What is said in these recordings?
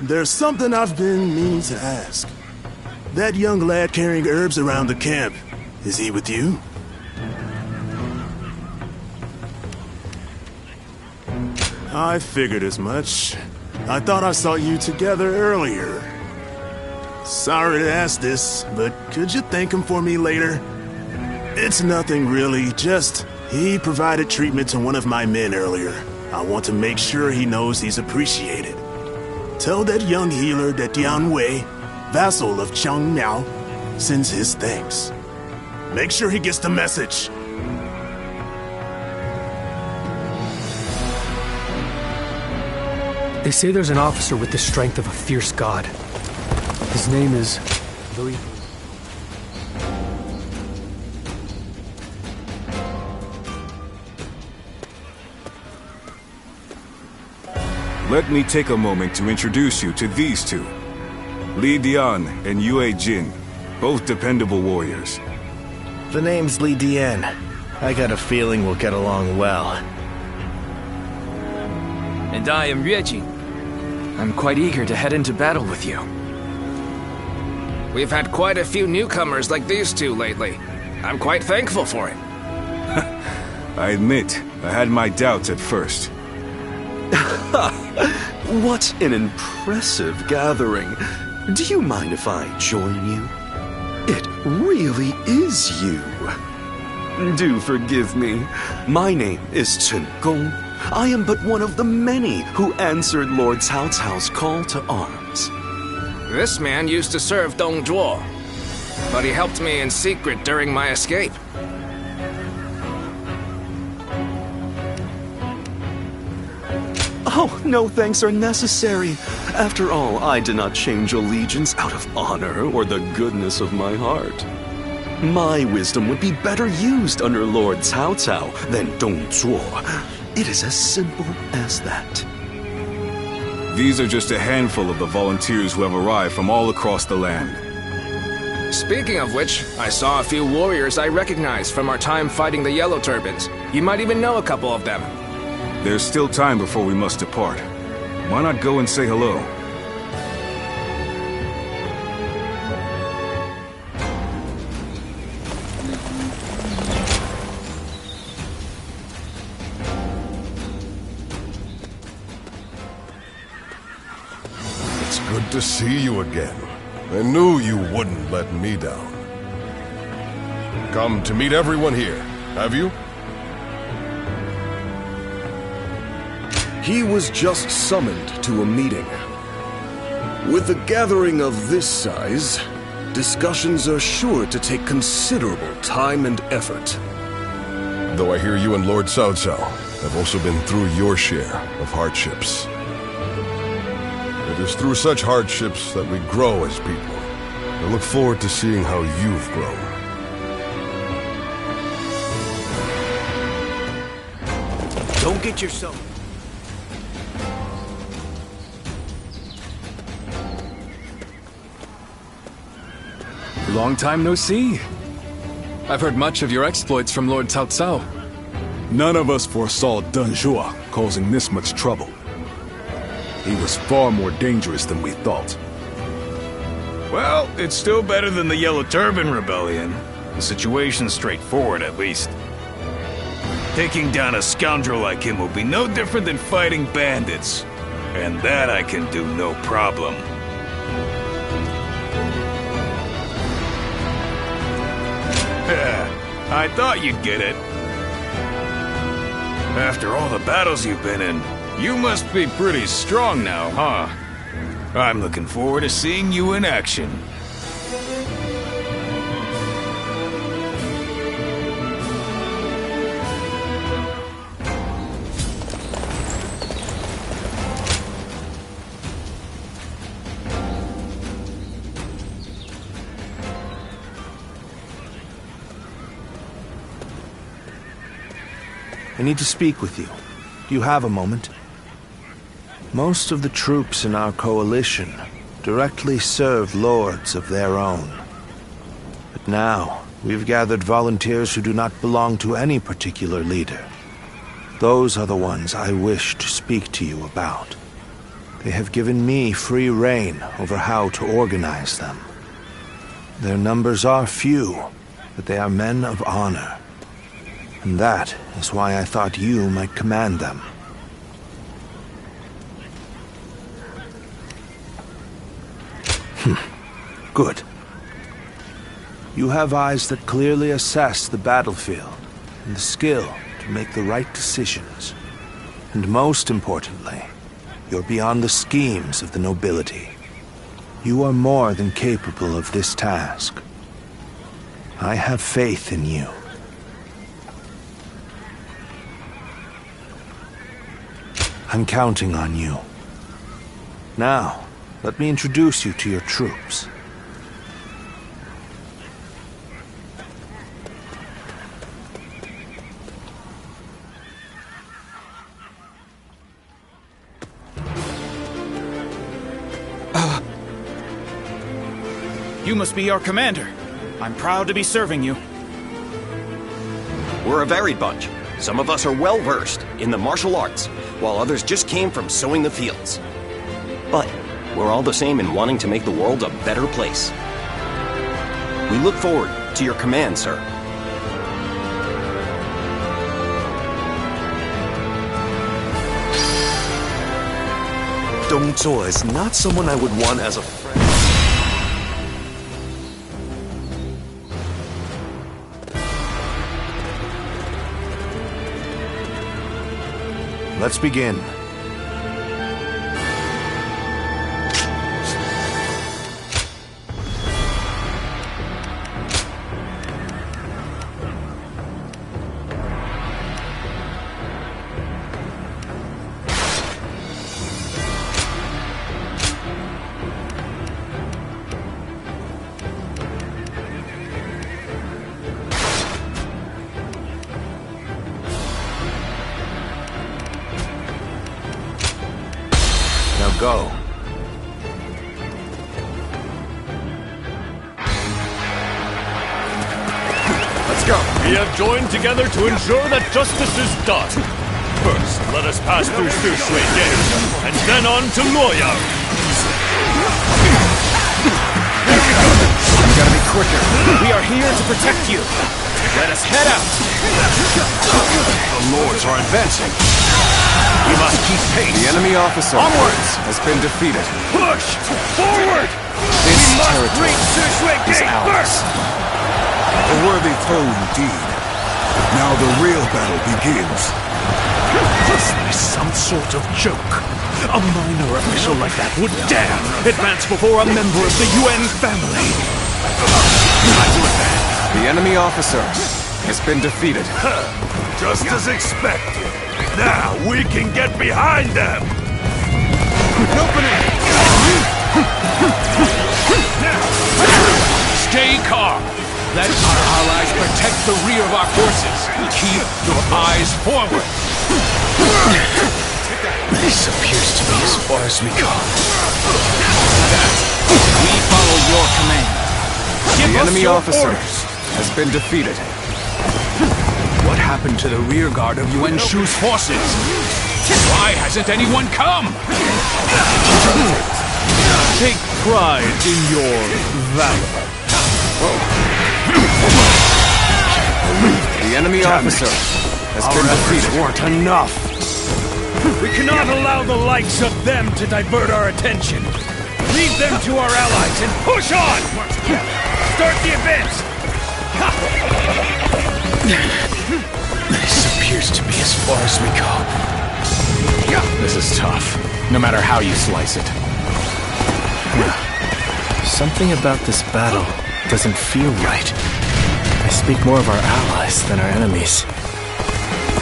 there's something I've been meaning to ask. That young lad carrying herbs around the camp, is he with you? I figured as much. I thought I saw you together earlier. Sorry to ask this, but could you thank him for me later? It's nothing really, just he provided treatment to one of my men earlier. I want to make sure he knows he's appreciated. Tell that young healer that Dian Wei, vassal of Chang Miao, sends his thanks. Make sure he gets the message. They say there's an officer with the strength of a fierce god. His name is Louis. Let me take a moment to introduce you to these two. Li Dian and Yue Jin, both dependable warriors. The name's Li Dian. I got a feeling we'll get along well. And I am Yue Jin. I'm quite eager to head into battle with you. We've had quite a few newcomers like these two lately. I'm quite thankful for it. I admit, I had my doubts at first. What an impressive gathering. Do you mind if I join you? It really is you. Do forgive me. My name is Chen Gong. I am but one of the many who answered Lord Cao Cao's call to arms. This man used to serve Dong Zhuo, but he helped me in secret during my escape. Oh, no thanks are necessary. After all, I did not change allegiance out of honor or the goodness of my heart. My wisdom would be better used under Lord Cao Cao than Dong Zhuo. It is as simple as that. These are just a handful of the volunteers who have arrived from all across the land. Speaking of which, I saw a few warriors I recognize from our time fighting the Yellow Turbans. You might even know a couple of them. There's still time before we must depart. Why not go and say hello? It's good to see you again. I knew you wouldn't let me down. Come to meet everyone here, have you? He was just summoned to a meeting. With a gathering of this size, discussions are sure to take considerable time and effort. Though I hear you and Lord Cao Cao have also been through your share of hardships. It is through such hardships that we grow as people. I look forward to seeing how you've grown. Don't get yourself... Long time no see. I've heard much of your exploits from Lord Cao Cao. None of us foresaw Deng Zhuo causing this much trouble. He was far more dangerous than we thought. Well, it's still better than the Yellow Turban Rebellion. The situation's straightforward, at least. Taking down a scoundrel like him will be no different than fighting bandits. And that I can do no problem. I thought you'd get it. After all the battles you've been in, you must be pretty strong now, huh? I'm looking forward to seeing you in action. I need to speak with you. Do you have a moment? Most of the troops in our coalition directly serve lords of their own. But now, we've gathered volunteers who do not belong to any particular leader. Those are the ones I wish to speak to you about. They have given me free rein over how to organize them. Their numbers are few, but they are men of honor. And that is why I thought you might command them. Good. You have eyes that clearly assess the battlefield, and the skill to make the right decisions. And most importantly, you're beyond the schemes of the nobility. You are more than capable of this task. I have faith in you. I'm counting on you. Now, let me introduce you to your troops. You must be our commander. I'm proud to be serving you. We're a varied bunch. Some of us are well-versed in the martial arts, while others just came from sowing the fields. But we're all the same in wanting to make the world a better place. We look forward to your command, sir. Dong Zhuo is not someone I would want as a friend. Let's begin. Now go. Let's go. We have joined together to ensure that justice is done. First, let us pass through Sushui Gate, and then on to Luoyang. You gotta be quicker. We are here to protect you. Let us head out. The lords are advancing. We must keep pace. The enemy officer Onwards! has been defeated. Push! Forward! This We must territory reach Sushui is Gate ours. first! A worthy foe indeed. Now the real battle begins. This is some sort of joke. A minor official like that would dare advance before a member of the UN family. The enemy officer has been defeated. Just as expected. Now we can get behind them! Stay calm. Let our allies protect the rear of our forces. Keep your eyes forward. This appears to be as far as we go. We follow your command. The enemy officer has been defeated. What happened to the rear guard of Yuan Shu's forces? Why hasn't anyone come? Take pride in your valor. The enemy officer has been defeated. Weren't enough. We cannot allow the likes of them to divert our attention. Lead them to our allies and push on! Start the advance! This appears to be as far as we go. This is tough, no matter how you slice it. Something about this battle doesn't feel right. I speak more of our allies than our enemies.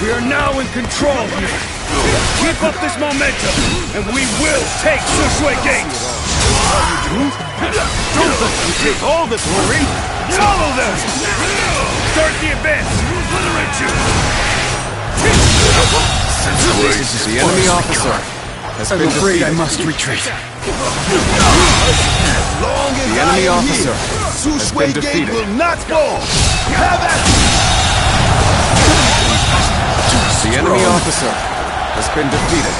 We are now in control here. Keep up this momentum, and we will take Sushui Gate! Don't let them take all this glory! Follow them! Start the advance! Obliterate you! The enemy officer has been defeated. I must retreat. The enemy officer has been defeated. will not fall! Have at The enemy officer has been defeated.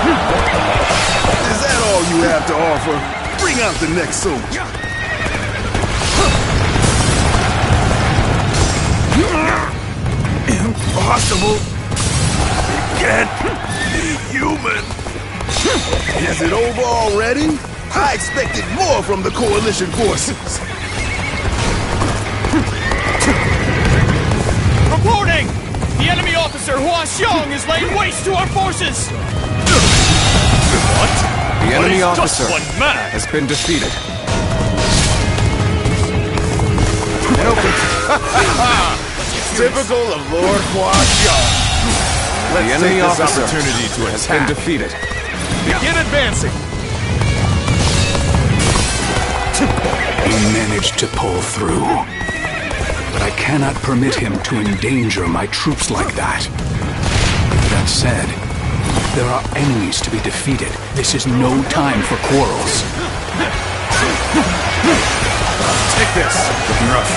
Is that all you have to offer? Bring out the next soldier. Impossible. It can't be human. Is it over already? I expected more from the Coalition forces. Reporting! The enemy officer Huaxiong is laying waste to our forces! What? The enemy officer just one man. has been defeated. Typical of Lord Huaxiong. The enemy officer has been defeated. Begin advancing. He managed to pull through. But I cannot permit him to endanger my troops like that. That said, there are enemies to be defeated. This is no time for quarrels. Take this. Looking rough.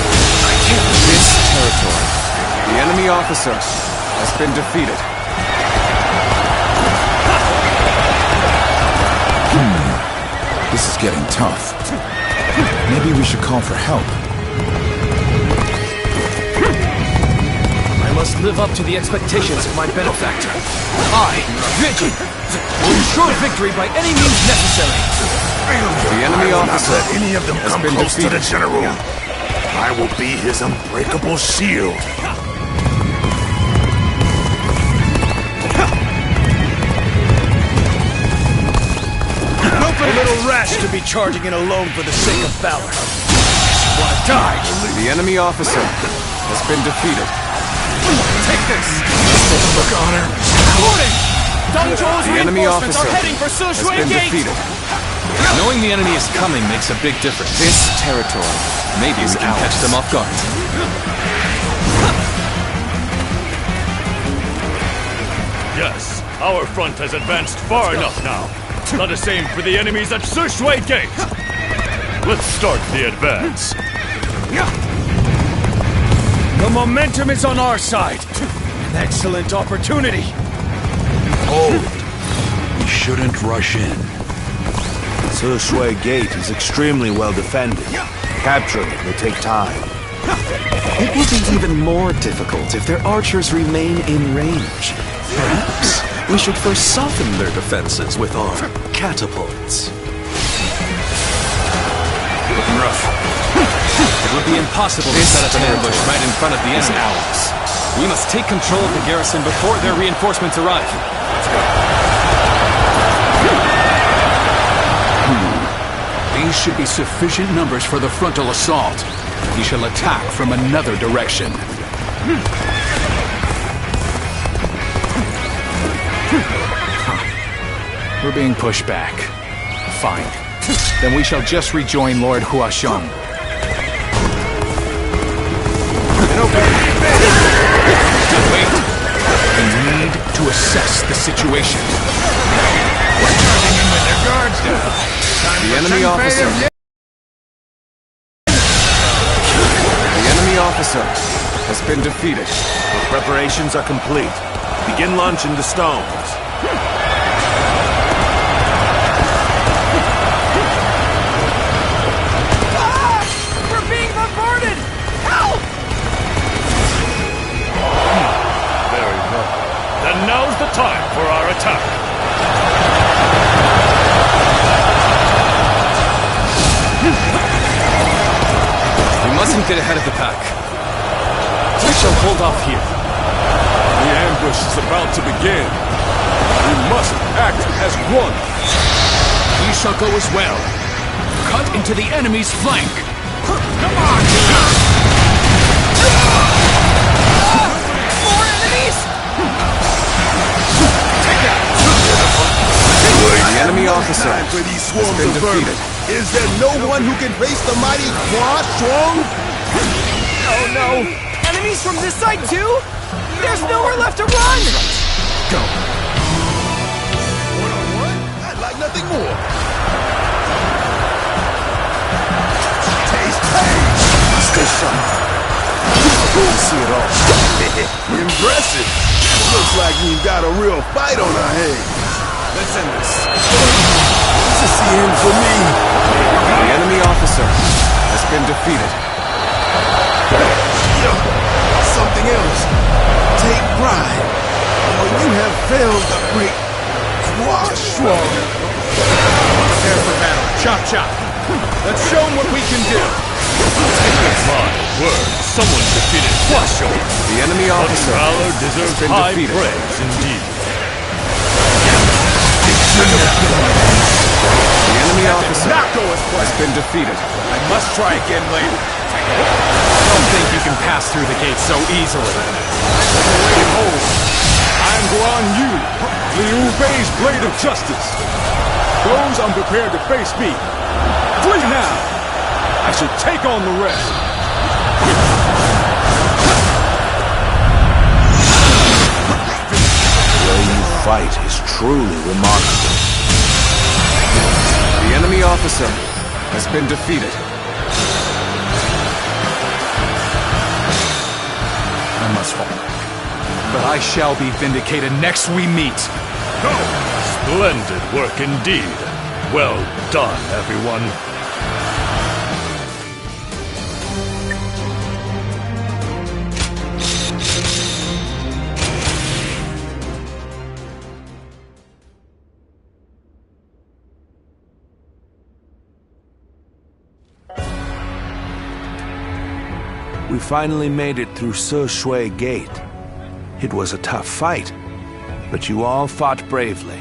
This territory. The enemy officer has been defeated. This is getting tough. Maybe we should call for help. I must live up to the expectations of my benefactor. I, Yuejin, will ensure victory by any means necessary. The enemy officer Not let any of them has come been close defeated. to the general. I will be his unbreakable shield. A little rash to be charging in alone for the sake of valor. Wanna die? The enemy officer has been defeated. Take this! Look, honor. Reporting! Dong Zhuo's The enemy reinforcements officer are heading for has Sushui been Gate! defeated. Knowing the enemy is coming makes a big difference. This territory. Maybe we can catch them off guard. Yes, our front has advanced far enough now. Let us aim for the enemies at Sushui Gate! Let's start the advance. The momentum is on our side. An excellent opportunity. Hold. We shouldn't rush in. Sushui Gate is extremely well defended. Capturing it will take time. It will be even more difficult if their archers remain in range. Perhaps we should first soften their defenses with our catapults. Looking rough. It would be impossible to set up an ambush right in front of the enemy. We must take control of the garrison before their reinforcements arrive. Let's go. These should be sufficient numbers for the frontal assault. We shall attack from another direction. We're being pushed back. Fine. Then we shall just rejoin Lord Huaxiong. Wait. We need to assess the situation. The enemy officer. The enemy officer has been defeated. The preparations are complete. Begin launching the stones. We're being bombarded! Help! Very well. Then now's the time for our attack. We mustn't get ahead of the pack. We shall hold off here. The ambush is about to begin. We must act as one. We shall go as well. Cut into the enemy's flank. Come on! More enemies! Take that! The enemy officer Time for these has swarms been of vermin. defeated. Is there no one who can face the mighty Huaxiong? Oh no! Enemies from this side too? There's nowhere left to run! Go. One-on-one? I'd like nothing more. Taste pain! station. I see it all. Impressive. Looks like we've got a real fight on our hands. Let's end this. This is the end for me. The enemy officer has been defeated. Yo, something else. Take pride. For you have failed the great Quashwar. Prepare for battle. Chop chop. Let's show them what we can do. My word, someone defeated Quashwar. The enemy officer valor deserves has been high defeated. praise indeed. The enemy officer has been defeated. I must try again later. I don't think you can pass through the gate so easily. Behold, I am Guan Yu, Liu Bei's blade of justice. Those unprepared to face me, flee now. I shall take on the rest. The way you fight is truly remarkable. The enemy officer has been defeated. I must fall. But I shall be vindicated next we meet. Splendid work indeed. Well done, everyone. We finally made it through Se Shui Gate. It was a tough fight, but you all fought bravely.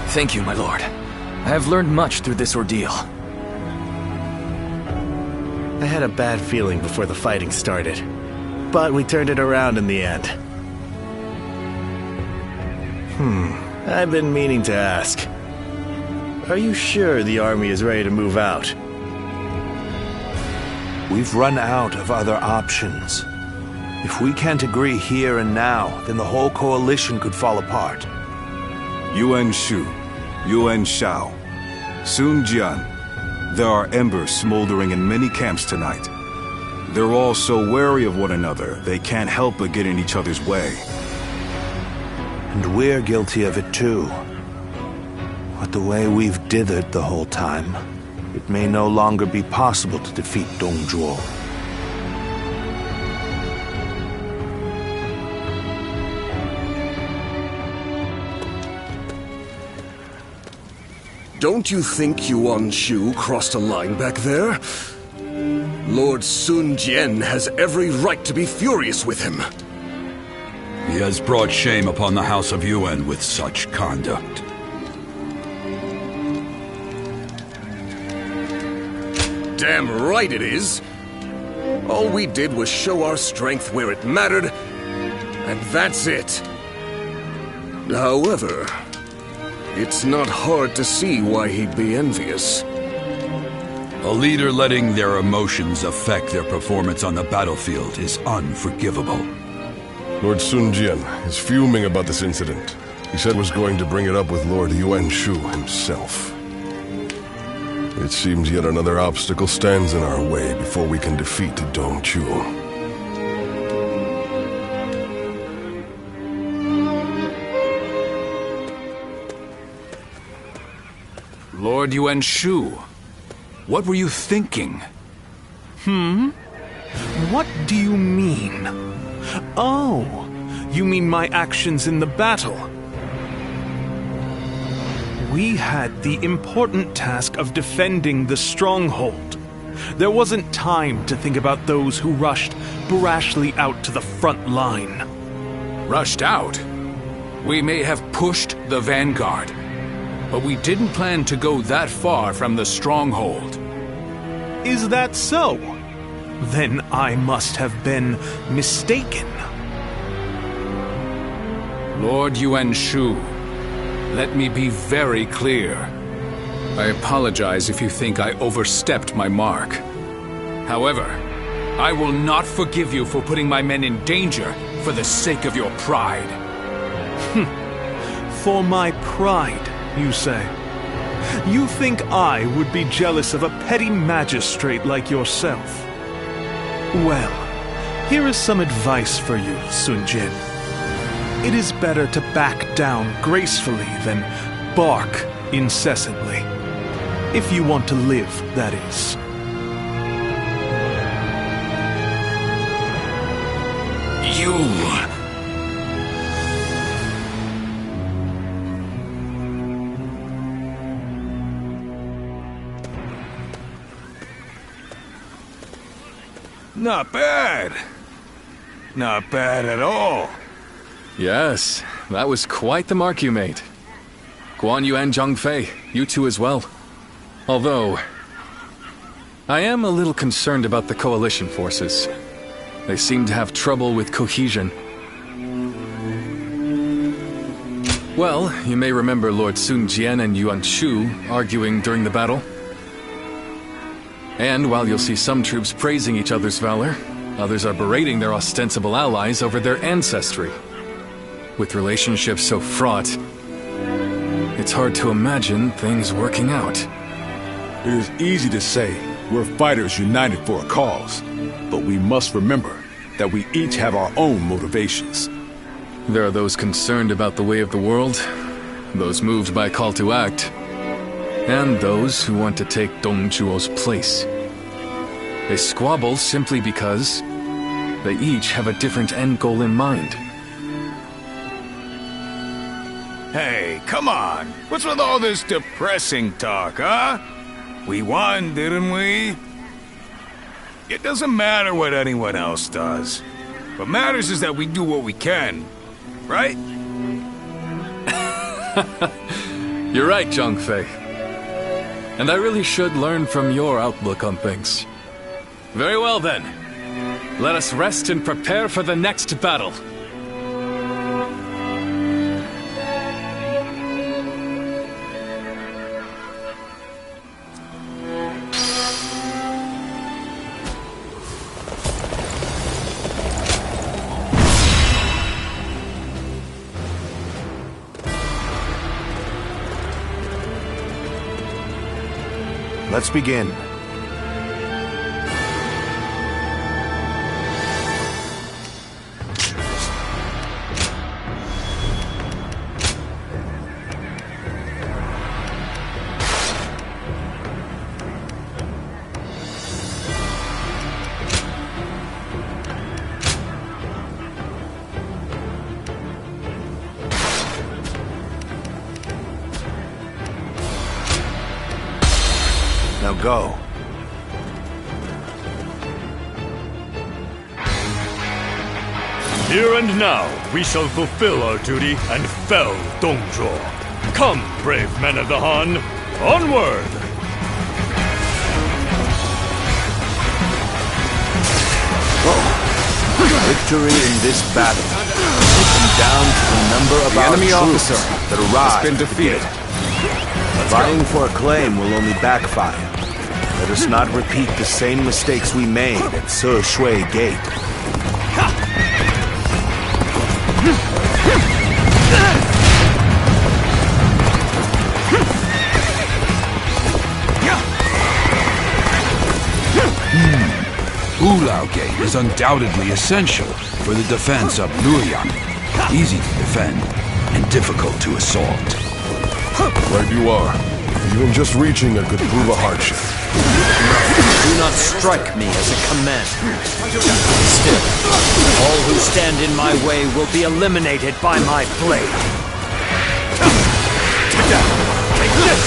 Thank you, my lord. I have learned much through this ordeal. I had a bad feeling before the fighting started, but we turned it around in the end. I've been meaning to ask. Are you sure the army is ready to move out? We've run out of other options. If we can't agree here and now, then the whole coalition could fall apart. Yuan Shu, Yuan Shao, Sun Jian. There are embers smoldering in many camps tonight. They're all so wary of one another, they can't help but get in each other's way. And we're guilty of it too. But the way we've dithered the whole time, it may no longer be possible to defeat Dong Zhuo. Don't you think Yuan Shu crossed a line back there? Lord Sun Jian has every right to be furious with him. He has brought shame upon the House of Yuan with such conduct. Damn right it is. All we did was show our strength where it mattered, and that's it. However, it's not hard to see why he'd be envious. A leader letting their emotions affect their performance on the battlefield is unforgivable. Lord Sun Jian is fuming about this incident. He said was going to bring it up with Lord Yuan Shu himself. It seems yet another obstacle stands in our way before we can defeat Dong Zhuo. Lord Yuan Shu, what were you thinking? What do you mean? Oh, you mean my actions in the battle? We had the important task of defending the stronghold. There wasn't time to think about those who rushed brashly out to the front line. Rushed out? We may have pushed the vanguard, but we didn't plan to go that far from the stronghold. Is that so? Then I must have been mistaken. Lord Yuan Shu, let me be very clear. I apologize if you think I overstepped my mark. However, I will not forgive you for putting my men in danger for the sake of your pride. For my pride, you say? You think I would be jealous of a petty magistrate like yourself? Well, here is some advice for you, Sun Jin. It is better to back down gracefully than bark incessantly. If you want to live, that is. You... Not bad. Not bad at all. Yes, that was quite the mark you made. Guan Yu and Zhang Fei, you two as well. Although, I am a little concerned about the coalition forces. They seem to have trouble with cohesion. Well, you may remember Lord Sun Jian and Yuan Shu arguing during the battle. And while you'll see some troops praising each other's valor, others are berating their ostensible allies over their ancestry. With relationships so fraught, it's hard to imagine things working out. It is easy to say we're fighters united for a cause, but we must remember that we each have our own motivations. There are those concerned about the way of the world, those moved by a call to act, and those who want to take Dong Zhuo's place. They squabble simply because they each have a different end goal in mind. Hey, come on. What's with all this depressing talk, huh? We won, didn't we? It doesn't matter what anyone else does. What matters is that we do what we can, right? You're right, Zhang Fei. And I really should learn from your outlook on things. Very well then. Let us rest and prepare for the next battle. Let's begin. Now go. Here and now, we shall fulfill our duty and fell Dong Zhuo. Come, brave men of the Han, onward! Victory in this battle will come down to the number of The our enemy troops officer that arrive has been defeated. Vying for a claim will only backfire. Let us not repeat the same mistakes we made at Se Shui Gate. Ulao Gate is undoubtedly essential for the defense of Luoyang. Easy to defend and difficult to assault. Right you are. Even just reaching it could prove a hardship. Do not strike me as a command. Still, all who stand in my way will be eliminated by my blade. Take this!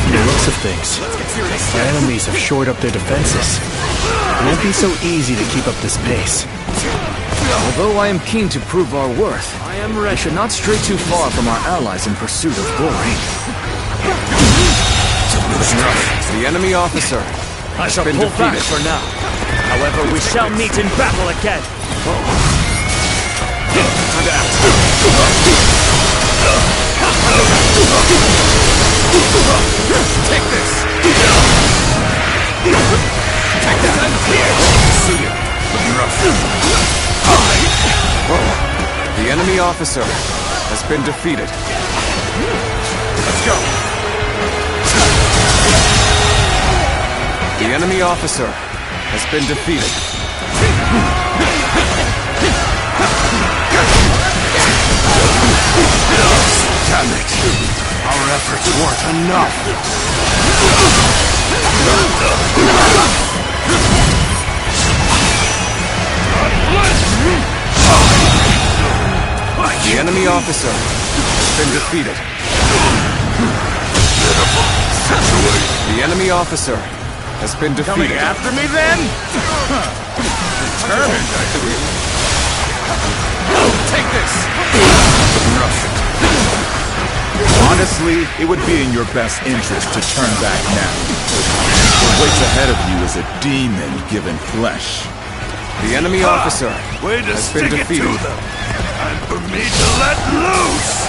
From the looks of things, our enemies have shored up their defenses. It won't be so easy to keep up this pace. Although I am keen to prove our worth, I should not stray too far from our allies in pursuit of glory. The enemy officer I shall been pull back defeated. for now. However, we shall meet in battle again. Time to act. Take this! Take that! Suited. The enemy officer has been defeated. Let's go! The enemy officer has been defeated. Damn it! Our efforts weren't enough! The enemy officer has been defeated. The enemy officer has been defeated. Coming after me, then? Determined, I see. Take this! Honestly, it would be in your best interest to turn back now. What waits ahead of you is a demon given flesh. The enemy officer has been defeated. And for me to let loose!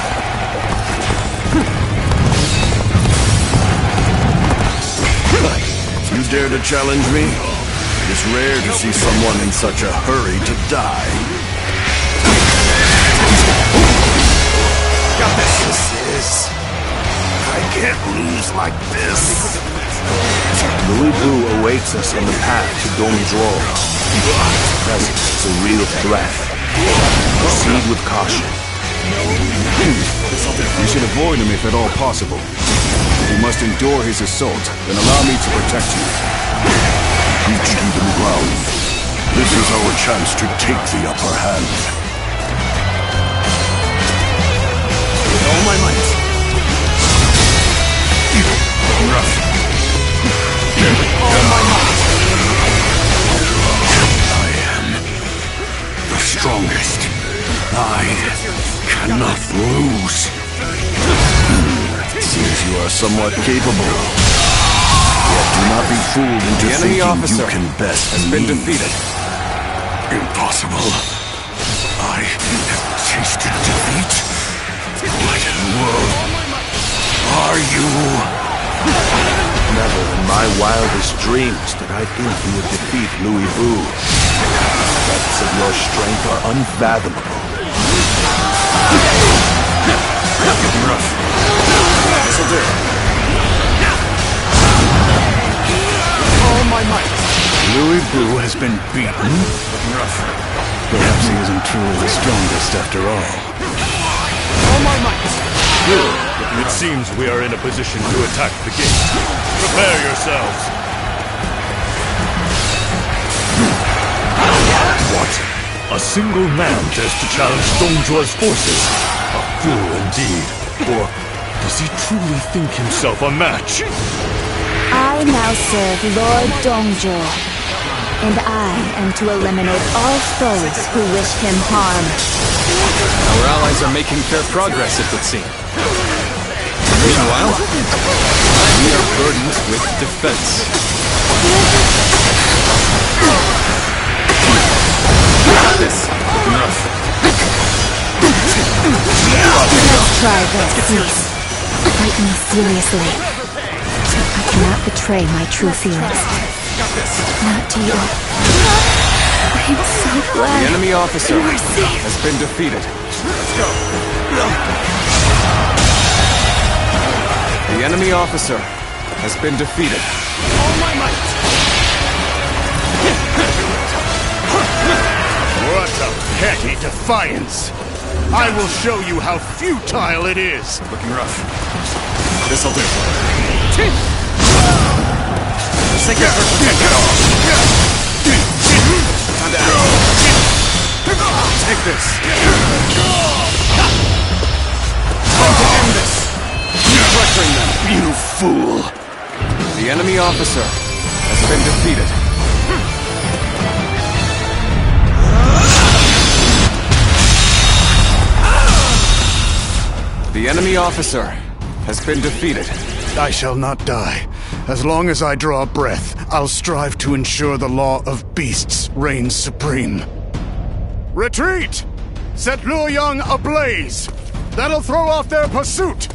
You dare to challenge me? It is rare to see someone in such a hurry to die. Got this! I can't lose like this! Louis Boo awaits us on the path to Dongzhuo. His presence is a real threat. Proceed with caution. We should avoid him if at all possible. If we must endure his assault, then allow me to protect you. Reach even ground. This is our chance to take the upper hand. With all my might. Rough. With all my might. I am the strongest. I cannot lose. Seems you are somewhat capable. Yet do not be fooled into thinking you can best has been defeated. Impossible. I have tasted defeat. What in the world are you? Never in my wildest dreams did I think you would defeat Louis Boo. The depths of your strength are unfathomable. Rough. This'll do. All my might. Louis Boo has been beaten. Rough. Perhaps he isn't truly the strongest after all. All my might. Good. It seems we are in a position to attack the gate. Prepare yourselves. What? A single man dares to challenge Dongzhuo's forces? A fool indeed. Or does he truly think himself a match? I now serve Lord Dongzhuo, and I am to eliminate all foes who wish him harm. Our allies are making fair progress, it would seem. Meanwhile, we are burdened with defense. Got this. Enough. Let's try this, please. Take me seriously. I cannot betray my true feelings. Not to you. I'm so glad. The enemy officer you are safe. has been defeated. Let's go. The enemy officer has been defeated. All my might. What a petty defiance! I will show you how futile it is! Looking rough. This'll do. Take it off. Time to act. Take this. Time to end this. Keep pressuring them. You fool. The enemy officer has been defeated. The enemy officer has been defeated. I shall not die. As long as I draw breath, I'll strive to ensure the law of beasts reigns supreme. Retreat! Set Luoyang ablaze! That'll throw off their pursuit!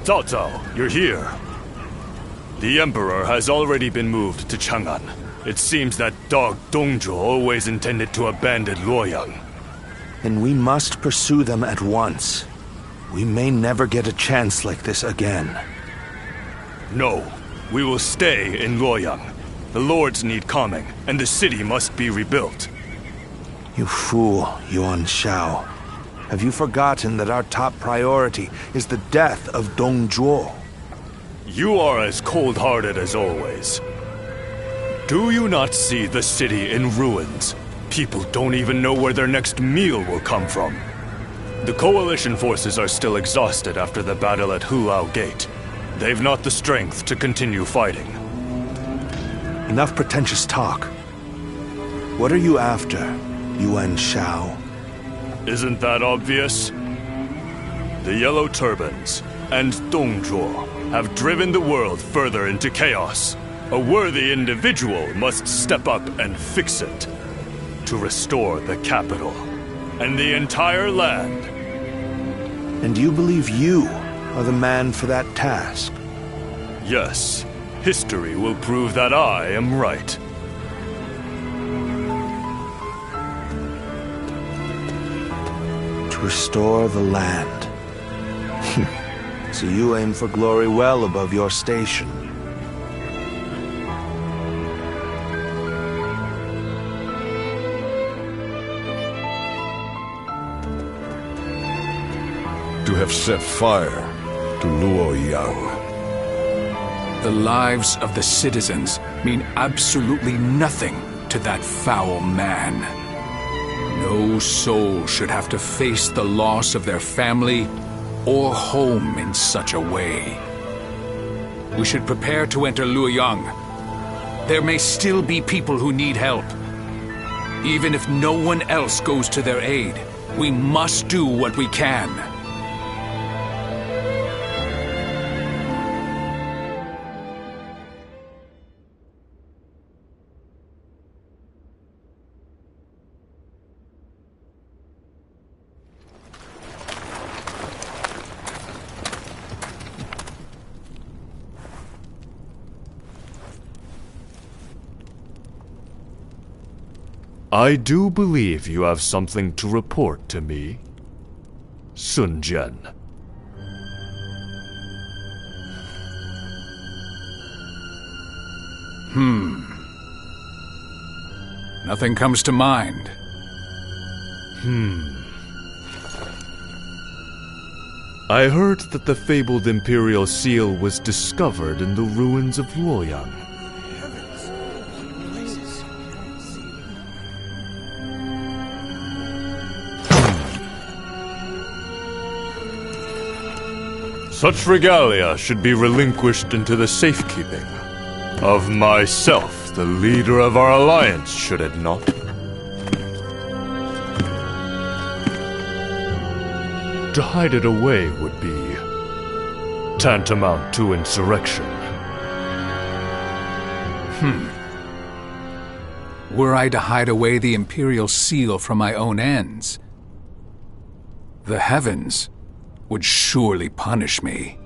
Cao Cao, you're here. The Emperor has already been moved to Chang'an. It seems that dog Dongzhuo always intended to abandon Luoyang. And we must pursue them at once. We may never get a chance like this again. No, we will stay in Luoyang. The lords need calming, and the city must be rebuilt. You fool, Yuan Shao. Have you forgotten that our top priority is the death of Dongzhuo? You are as cold-hearted as always. Do you not see the city in ruins? People don't even know where their next meal will come from. The Coalition forces are still exhausted after the battle at Hulao Gate. They've not the strength to continue fighting. Enough pretentious talk. What are you after, Yuan Shao? Isn't that obvious? The Yellow Turbans and Dongzhuo have driven the world further into chaos. A worthy individual must step up and fix it. To restore the capital and the entire land. And you believe you are the man for that task? Yes. History will prove that I am right. To restore the land. So you aim for glory well above your station. To have set fire to Luoyang. The lives of the citizens mean absolutely nothing to that foul man. No soul should have to face the loss of their family or home in such a way. We should prepare to enter Luoyang. There may still be people who need help. Even if no one else goes to their aid, we must do what we can. I do believe you have something to report to me, Sun Jian. Nothing comes to mind. I heard that the fabled Imperial Seal was discovered in the ruins of Luoyang. Such regalia should be relinquished into the safekeeping of myself, the leader of our alliance, should it not? To hide it away would be tantamount to insurrection. Were I to hide away the Imperial Seal from my own ends, the heavens would surely punish me.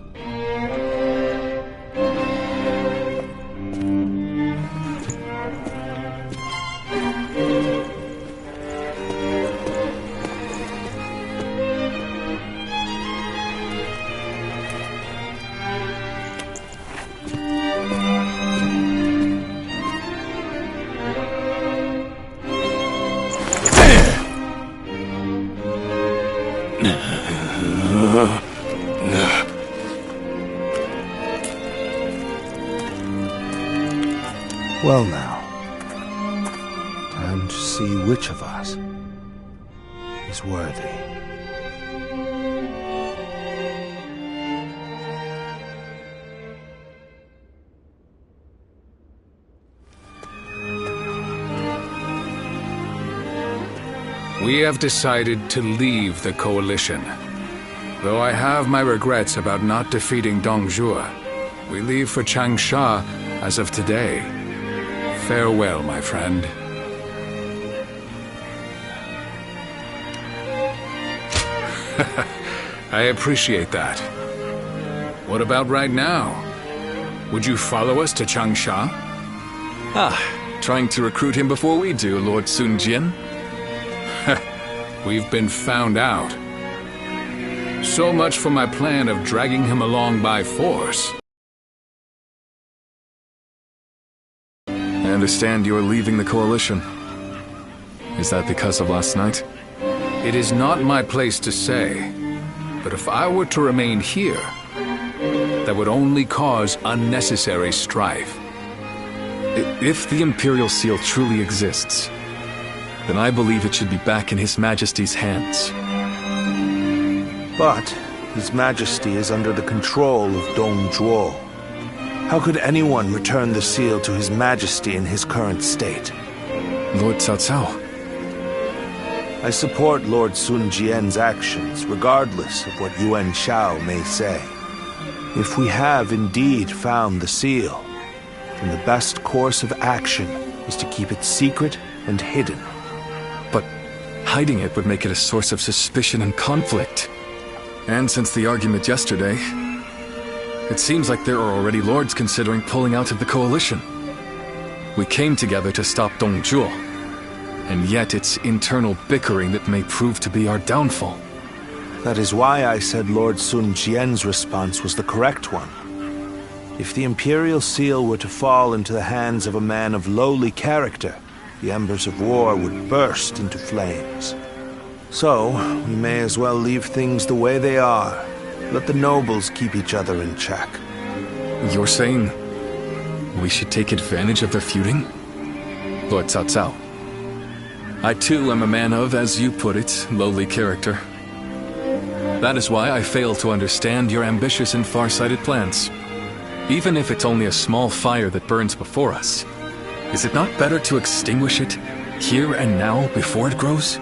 Well now, time to see which of us is worthy. We have decided to leave the Coalition. Though I have my regrets about not defeating Dongzhuo, we leave for Changsha as of today. Farewell, my friend. I appreciate that. What about right now? Would you follow us to Changsha? Trying to recruit him before we do, Lord Sun Jian. We've been found out. So much for my plan of dragging him along by force. I understand you're leaving the Coalition. Is that because of last night? It is not my place to say, but if I were to remain here, that would only cause unnecessary strife. If the Imperial Seal truly exists, then I believe it should be back in His Majesty's hands. But His Majesty is under the control of Dongzhuo. How could anyone return the seal to His Majesty in his current state? Lord Cao Cao. I support Lord Sun Jian's actions, regardless of what Yuan Shao may say. If we have indeed found the seal, then the best course of action is to keep it secret and hidden. But hiding it would make it a source of suspicion and conflict. And since the argument yesterday, it seems like there are already lords considering pulling out of the Coalition. We came together to stop Dongzhuo, and yet it's internal bickering that may prove to be our downfall. That is why I said Lord Sun Jian's response was the correct one. If the Imperial Seal were to fall into the hands of a man of lowly character, the embers of war would burst into flames. So, we may as well leave things the way they are. Let the nobles keep each other in check. You're saying we should take advantage of their feuding? Lord Cao Cao. I too am a man of, as you put it, lowly character. That is why I fail to understand your ambitious and far-sighted plans. Even if it's only a small fire that burns before us, is it not better to extinguish it here and now before it grows?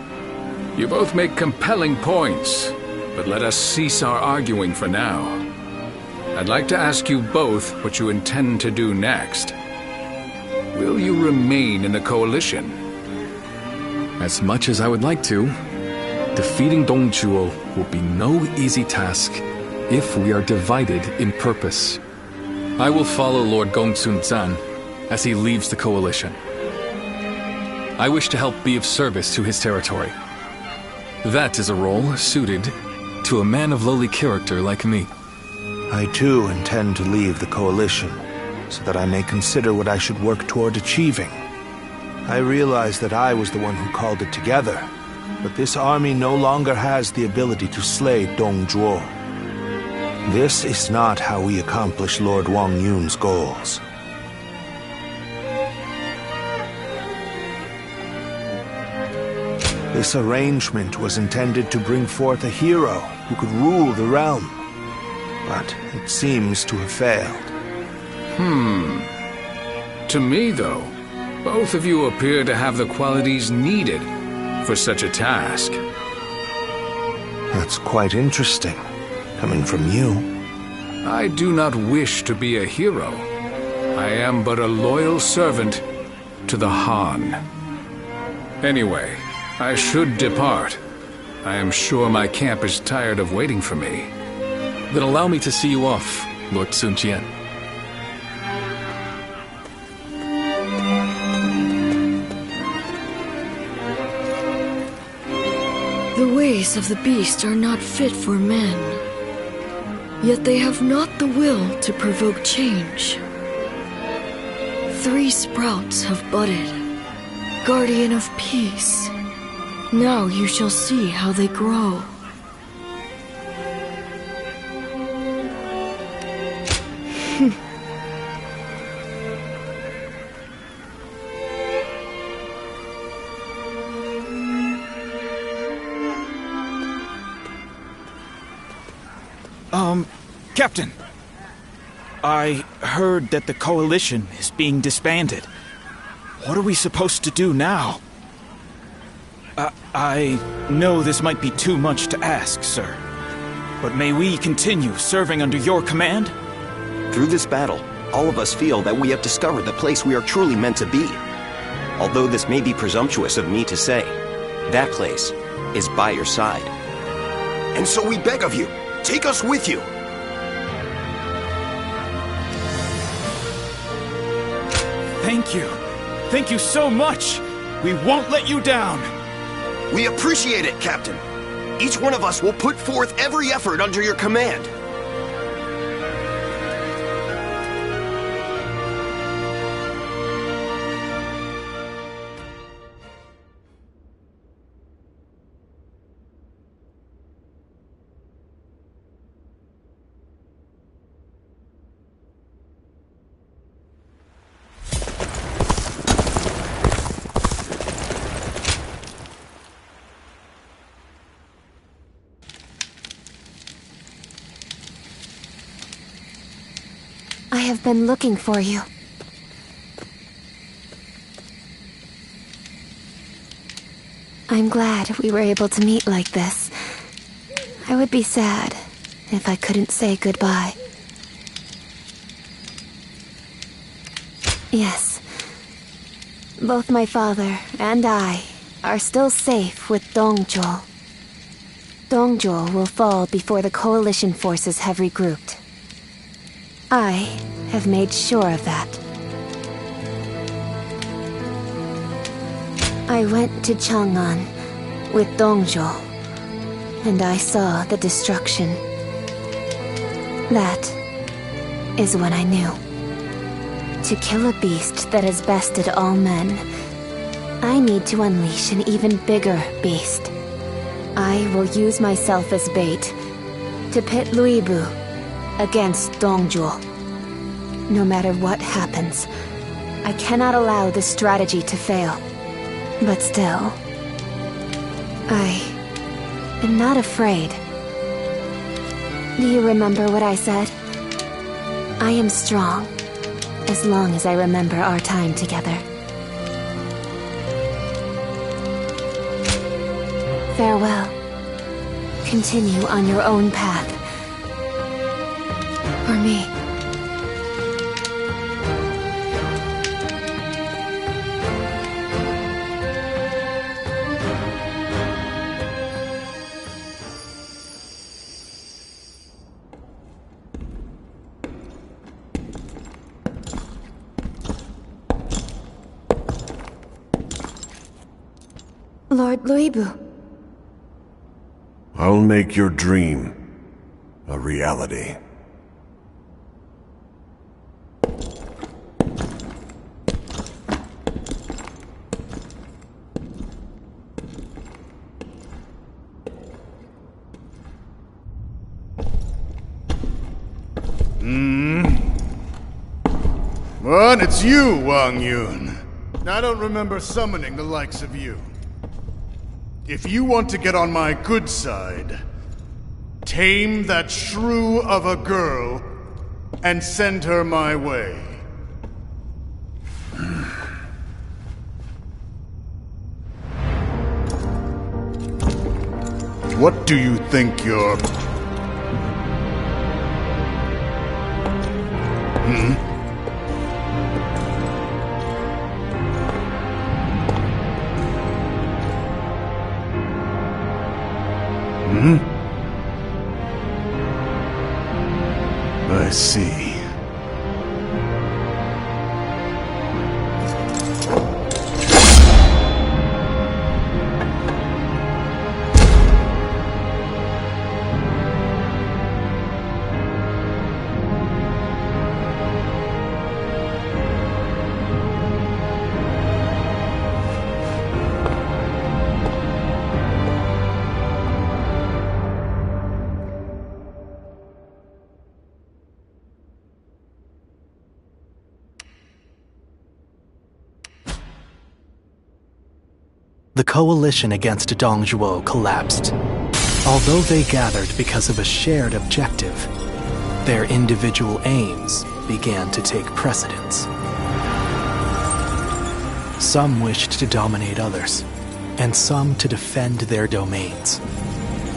You both make compelling points, but let us cease our arguing for now. I'd like to ask you both what you intend to do next. Will you remain in the Coalition? As much as I would like to, defeating Dongzhuo will be no easy task if we are divided in purpose. I will follow Lord Gongsun Zan as he leaves the Coalition. I wish to help be of service to his territory. That is a role suited to a man of lowly character like me. I too intend to leave the Coalition, so that I may consider what I should work toward achieving. I realize that I was the one who called it together, but this army no longer has the ability to slay Dongzhuo. This is not how we accomplish Lord Wang Yun's goals. This arrangement was intended to bring forth a hero who could rule the realm, but it seems to have failed. To me, though, both of you appear to have the qualities needed for such a task. That's quite interesting, coming from you. I do not wish to be a hero. I am but a loyal servant to the Han. Anyway, I should depart. I am sure my camp is tired of waiting for me. Then allow me to see you off, Lord Sun Jian. The ways of the beast are not fit for men. Yet they have not the will to provoke change. 3 sprouts have budded, guardian of peace. Now you shall see how they grow. Captain, I heard that the Coalition is being disbanded. What are we supposed to do now? I know this might be too much to ask, sir, but may we continue serving under your command? Through this battle, all of us feel that we have discovered the place we are truly meant to be. Although this may be presumptuous of me to say, that place is by your side. And so we beg of you, take us with you. Thank you. Thank you so much. We won't let you down. We appreciate it, Captain. Each one of us will put forth every effort under your command. I have been looking for you. I'm glad we were able to meet like this. I would be sad if I couldn't say goodbye. Yes. Both my father and I are still safe with Dongzhuo. Dongzhuo will fall before the coalition forces have regrouped. I have made sure of that. I went to Chang'an with Dongzhuo, and I saw the destruction. That is when I knew. To kill a beast that has bested all men, I need to unleash an even bigger beast. I will use myself as bait to pit Luibu against Dongzhuo. No matter what happens, I cannot allow this strategy to fail. But still, I am not afraid. Do you remember what I said? I am strong, as long as I remember our time together. Farewell. Continue on your own path. For me. Lord Luibu. I'll make your dream a reality. What? It's you, Wang Yun. I don't remember summoning the likes of you. If you want to get on my good side, tame that shrew of a girl and send her my way. What do you think you're... I see. The coalition against Dongzhuo collapsed. Although they gathered because of a shared objective, their individual aims began to take precedence. Some wished to dominate others, and some to defend their domains.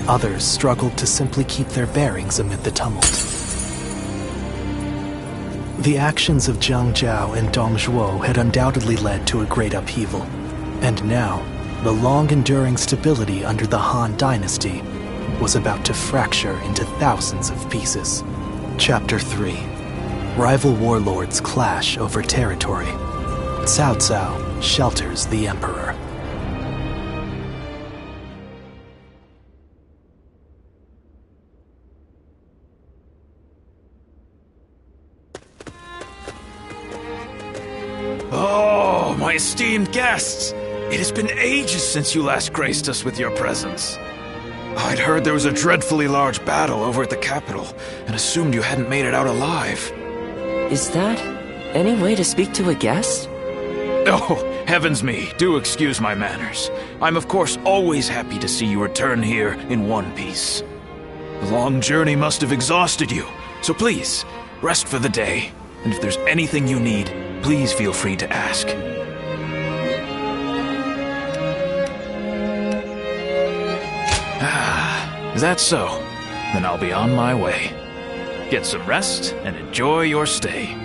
Others struggled to simply keep their bearings amid the tumult. The actions of Zhang Jiao and Dongzhuo had undoubtedly led to a great upheaval, and now, the long-enduring stability under the Han Dynasty was about to fracture into thousands of pieces. Chapter 3. Rival warlords clash over territory. Cao Cao shelters the Emperor. Oh, my esteemed guests! It has been ages since you last graced us with your presence. I'd heard there was a dreadfully large battle over at the capital, and assumed you hadn't made it out alive. Is that any way to speak to a guest? Oh, heavens me, do excuse my manners. I'm of course always happy to see you return here in one piece. The long journey must have exhausted you, so please, rest for the day. And if there's anything you need, please feel free to ask. Ah, is that so? Then I'll be on my way. Get some rest and enjoy your stay.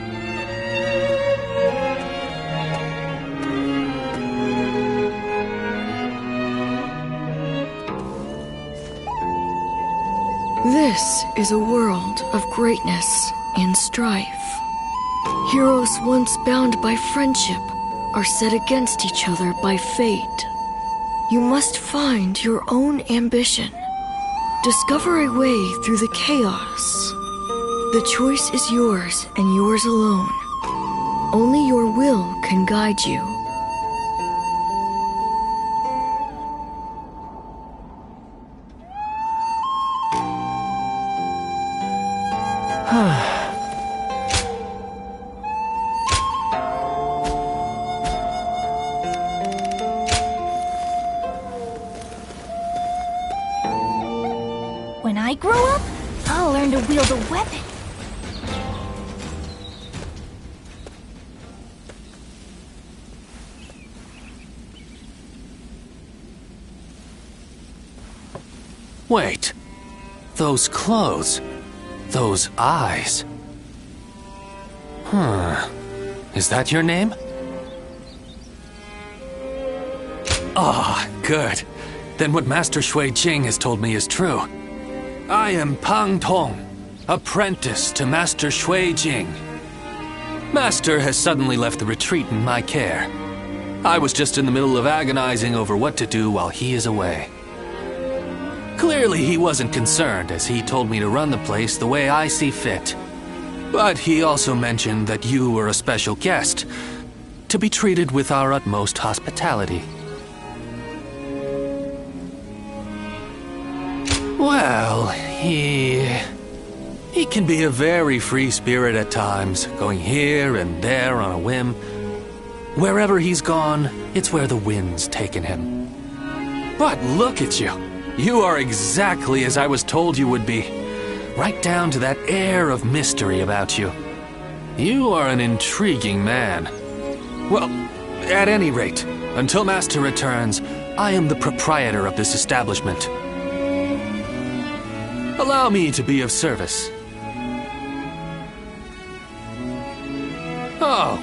This is a world of greatness and strife. Heroes once bound by friendship are set against each other by fate. You must find your own ambition. Discover a way through the chaos. The choice is yours and yours alone. Only your will can guide you. When I grow up, I'll learn to wield a weapon. Wait. Those clothes. Those eyes. Is that your name? Ah, good. Then what Master Shui Jing has told me is true. I am Pang Tong, apprentice to Master Shui Jing. Master has suddenly left the retreat in my care. I was just in the middle of agonizing over what to do while he is away. Clearly he wasn't concerned, as he told me to run the place the way I see fit. But he also mentioned that you were a special guest, to be treated with our utmost hospitality. Well, he can be a very free spirit at times, going here and there on a whim. Wherever he's gone, it's where the wind's taken him. But look at you. You are exactly as I was told you would be. Right down to that air of mystery about you. You are an intriguing man. Well, at any rate, until Master returns, I am the proprietor of this establishment. Allow me to be of service. Oh,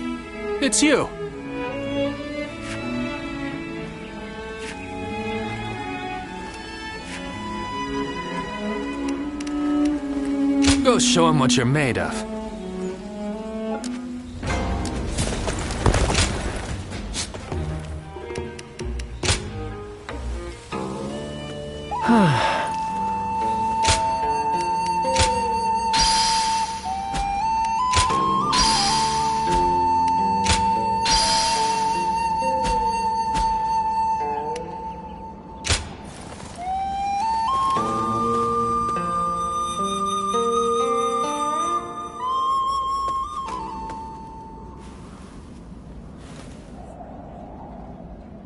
it's you. Go show him what you're made of.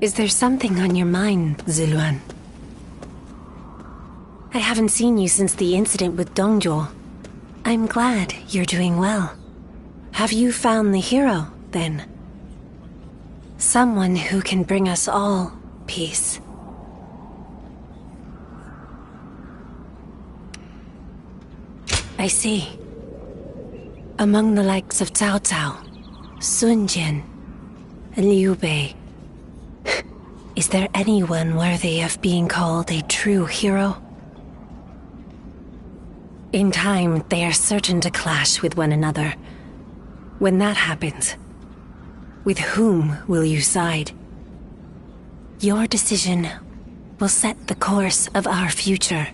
Is there something on your mind, Ziluan? I haven't seen you since the incident with Dongzhuo. I'm glad you're doing well. Have you found the hero, then? Someone who can bring us all peace. I see. Among the likes of Cao Cao, Sun Jian, and Liu Bei, is there anyone worthy of being called a true hero? In time, they are certain to clash with one another. When that happens, With whom will you side? Your decision will set the course of our future.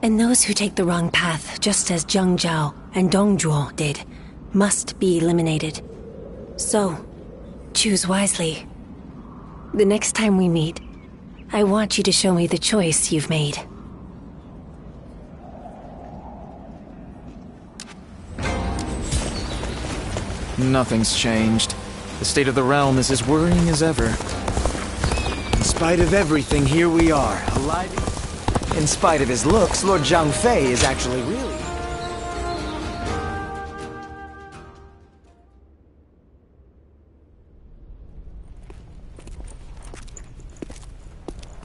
And those who take the wrong path, just as Zhang Zhao and Dong Zhuo did, must be eliminated. So, choose wisely. The next time we meet, I want you to show me the choice you've made. Nothing's changed. The state of the realm is as worrying as ever. In spite of everything, here we are, alive. In spite of his looks, Lord Zhang Fei is actually really...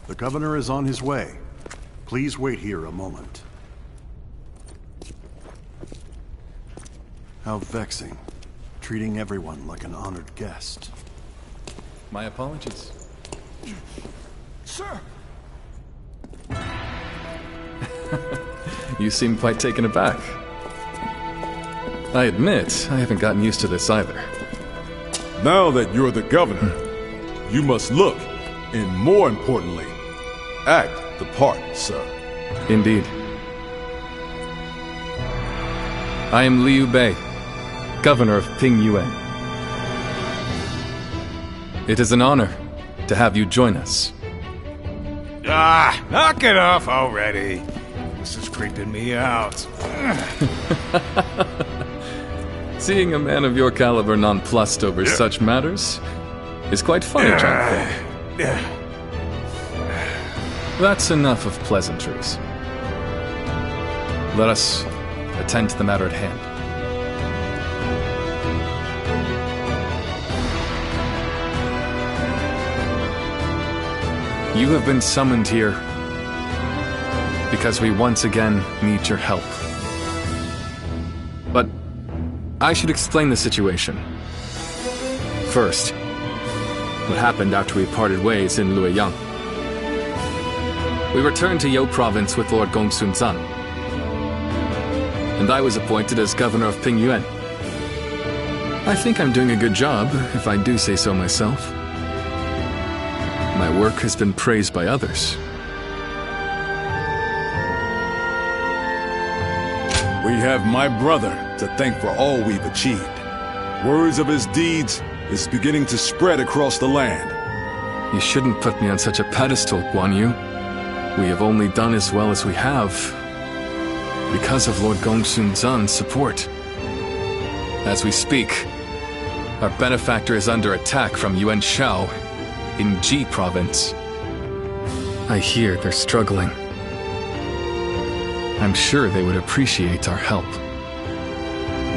The governor is on his way. Please wait here a moment. How vexing. Treating everyone like an honored guest. My apologies. Sir! You seem quite taken aback. I admit, I haven't gotten used to this either. Now that you're the governor, you must look, and more importantly, act the part, sir. Indeed. I am Liu Bei, governor of Pingyuan. It is an honor to have you join us. Ah, knock it off already. This is creeping me out. Seeing a man of your caliber nonplussed over such matters is quite funny, Zhang Fei. That's enough of pleasantries. Let us attend to the matter at hand. You have been summoned here because we once again need your help. But I should explain the situation. First, what happened after we parted ways in Luoyang. We returned to You province with Lord Gongsun Zan, and I was appointed as governor of Pingyuan. I think I'm doing a good job, if I do say so myself. My work has been praised by others. We have my brother to thank for all we've achieved. Words of his deeds is beginning to spread across the land. You shouldn't put me on such a pedestal, Guan Yu. We have only done as well as we have because of Lord Gongsun Zan's support. As we speak, our benefactor is under attack from Yuan Shao in Ji province. I hear they're struggling. I'm sure they would appreciate our help.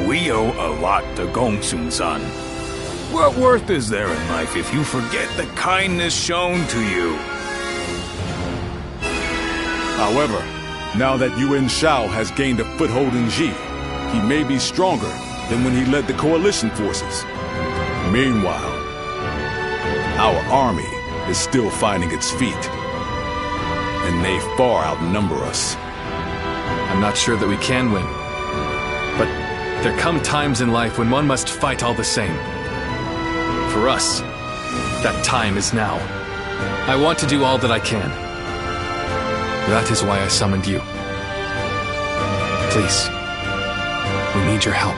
We owe a lot to Gongsun Zan. What worth is there in life if you forget the kindness shown to you? However, now that Yuan Shao has gained a foothold in Ji, he may be stronger than when he led the coalition forces. Meanwhile, our army is still finding its feet, and they far outnumber us. I'm not sure that we can win, but there come times in life when one must fight all the same. For us, that time is now. I want to do all that I can. That is why I summoned you. Please, we need your help.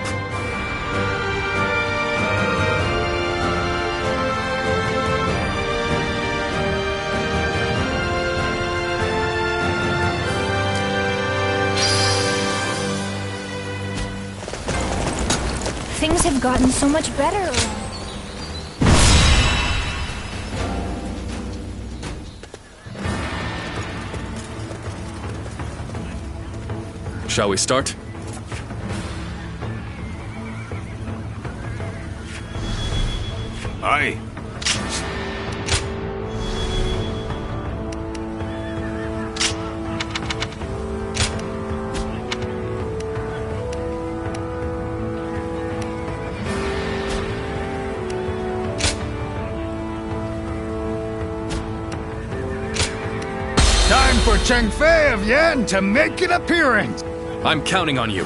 Things have gotten so much better. Shall we start? Aye. Time for Cheng Fei of Yan to make an appearance. I'm counting on you.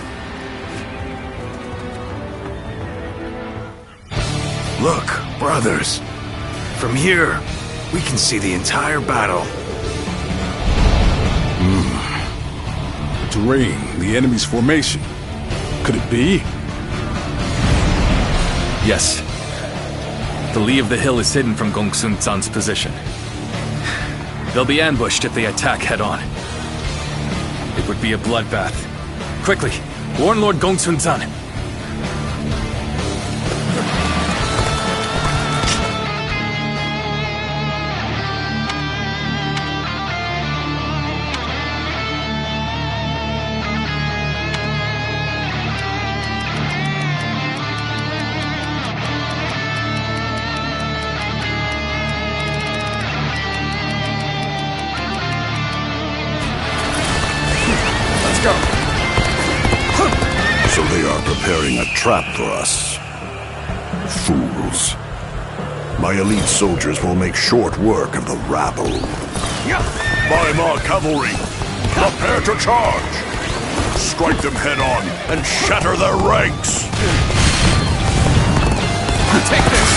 Look, brothers. From here, we can see the entire battle. The terrain, the enemy's formation. Could it be? Yes. The lee of the hill is hidden from Gongsun Zan's position. They'll be ambushed if they attack head-on. It would be a bloodbath. Quickly, warn Lord Gongsun Zan. So they are preparing a trap for us. Fools. My elite soldiers will make short work of the rabble. Weimar cavalry, prepare to charge! Strike them head-on and shatter their ranks! Take this!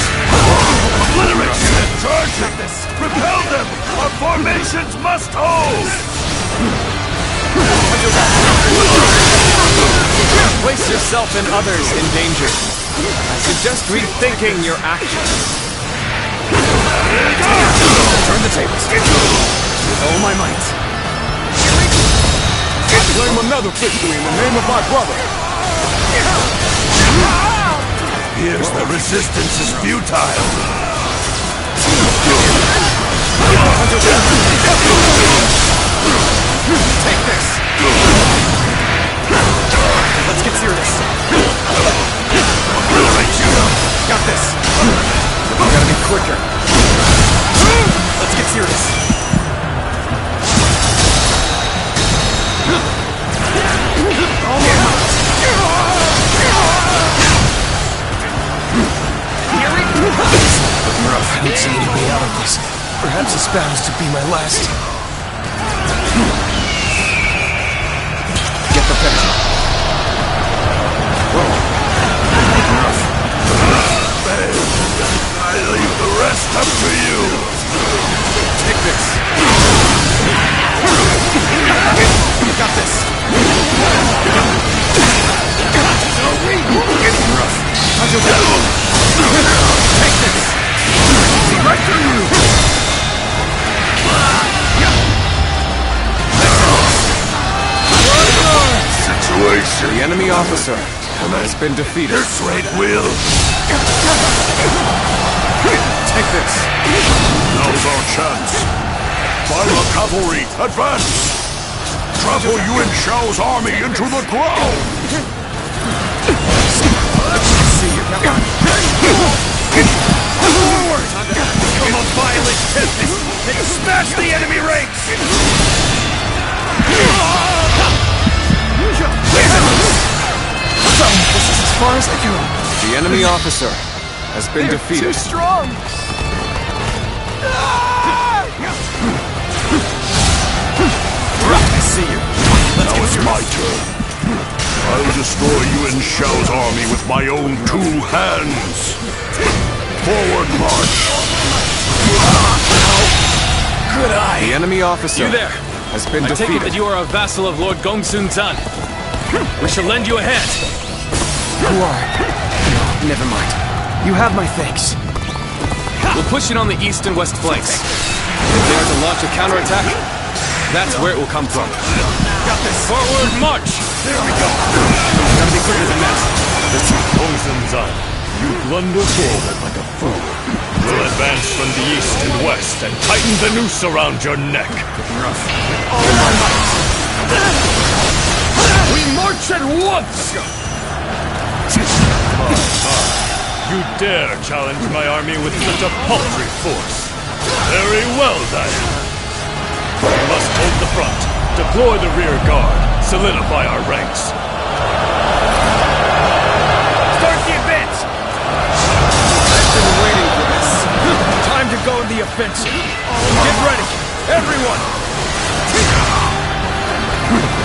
Obliterate them! Charge them! Repel them! Our formations must hold! Place yourself and others in danger. I suggest rethinking your actions. Turn the tables. With all my might. I claim another victory in the name of my brother. Here's the resistance is futile. Take this. Let's get serious. Got this. We gotta be quicker. Let's get serious. All my might. I don't see any way out of this. Perhaps this battle's to be my last. Get prepared. I leave the rest up to you. Take this. You got this. How'd you do? Take this. See right through you. Situation. The enemy officer has been defeated. Your great will. Take this. Now's our chance. Weimar cavalry, advance! Trample Yuan Shao's army into the ground! See you. Forward! Become a violent tempest and smash the enemy ranks! This is as far as I go. The enemy officer has been defeated. Too strong! I see you. Now it's my turn. I'll destroy Yuan Shao's army with my own 2 hands. Forward march. Good eye. The enemy officer You there! has been I take it defeated. that you are a vassal of Lord Gongsun Zan. We shall lend you a hand. Who are? No, never mind. You have my thanks. We'll push it on the east and west flanks. If they are to launch a counterattack, that's where it will come from. Got this. Forward march! There we go. Gotta be quicker than that. Gongsun Zan, you blunder forward like a fool. We'll advance from the east and west and tighten the noose around your neck. All my might. We march at once! You dare challenge my army with such a paltry force. Very well, then. We must hold the front, deploy the rear guard, solidify our ranks. Start the advance! I've been waiting for this. Time to go in the offensive. Get ready, everyone!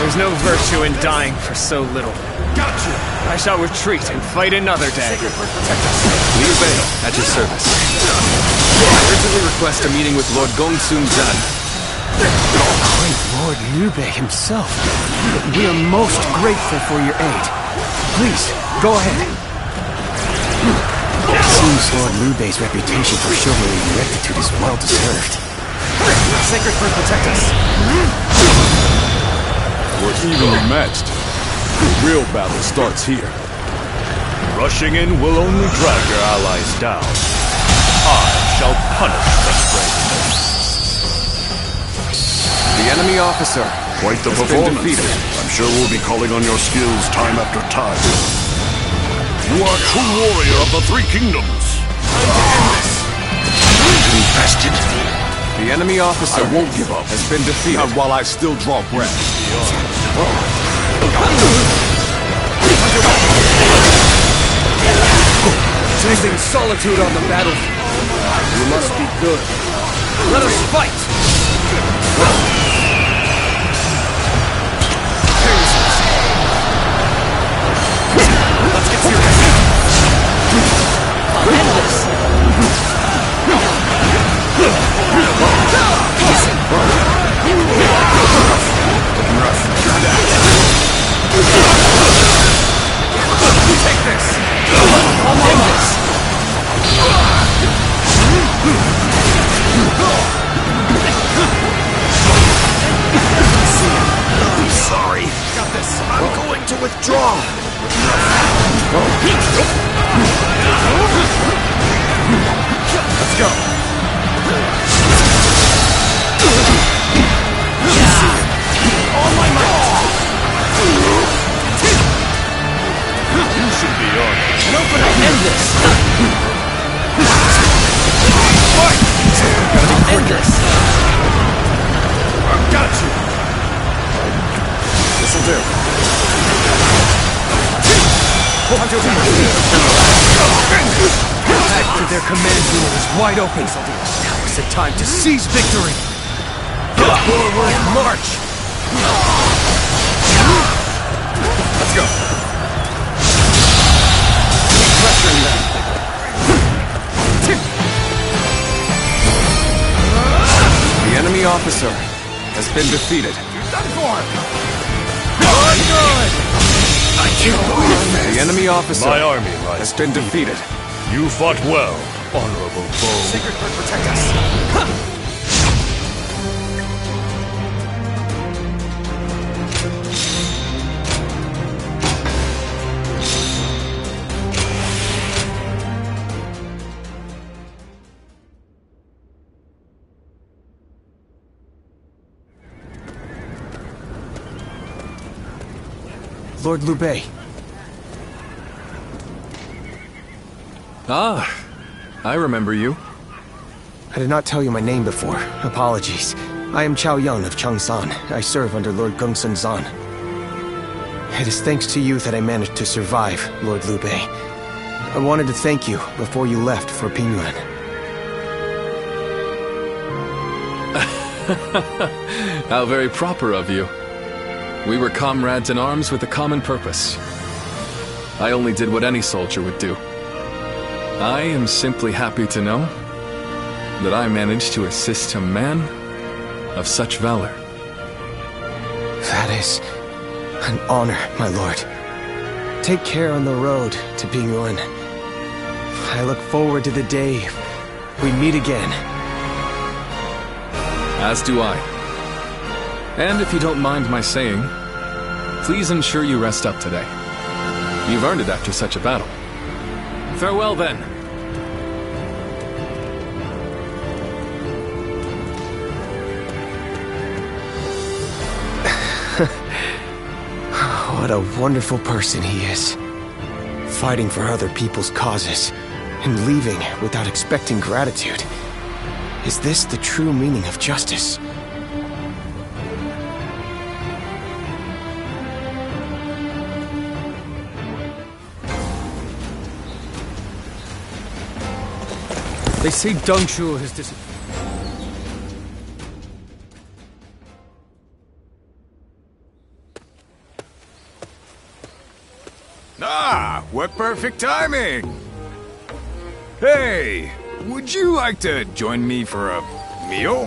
There's no virtue in dying for so little. Gotcha! I shall retreat and fight another day. Liu Bei, at your service. I urgently request a meeting with Lord Gongsun Zan. Great Lord Liu Bei himself. We are most grateful for your aid. Please, go ahead. It seems Lord Liu Bei's reputation for chivalry and rectitude is well deserved. Sacred Bird, protect us. We're evenly matched. The real battle starts here. Rushing in will only drag your allies down. I shall punish such braveness. The enemy officer. Quite the performance. I'm sure we'll be calling on your skills time after time. You are true warrior of the Three Kingdoms. Infested. The enemy officer I won't give up. Has been defeated. Not while I still draw breath. Chasing solitude on the battlefield. You must be good. Let us fight! Let's get serious. I'll end this. Take this. I'll end this. I'm sorry. Got this. I'm going to withdraw. Let's go. All my might. You should be on. No, but I'll end this. End this. Got you. This'll do. After their command unit is wide open, now is the time to seize victory. Forward march. Let's go. Keep pressuring them. The enemy officer has been defeated. You're done for. I can't believe this. The enemy officer My army lies has been defeated. You fought well, honorable foe. Sacred Bird, protect us. Lord Liu Bei. Ah, I remember you. I did not tell you my name before. Apologies. I am Chao Yun of Changsan. I serve under Lord Gongsun Zan. It is thanks to you that I managed to survive, Lord Liu Bei. I wanted to thank you before you left for Pingyuan. How very proper of you. We were comrades in arms with a common purpose. I only did what any soldier would do. I am simply happy to know that I managed to assist a man of such valor. That is an honor, my lord. Take care on the road to Pingyuan. I look forward to the day we meet again. As do I. And if you don't mind my saying, please ensure you rest up today. You've earned it after such a battle. Farewell, then. What a wonderful person he is. Fighting for other people's causes, and leaving without expecting gratitude. Is this the true meaning of justice? They say Dongshu has disappeared. Ah, what perfect timing! Hey, would you like to join me for a meal?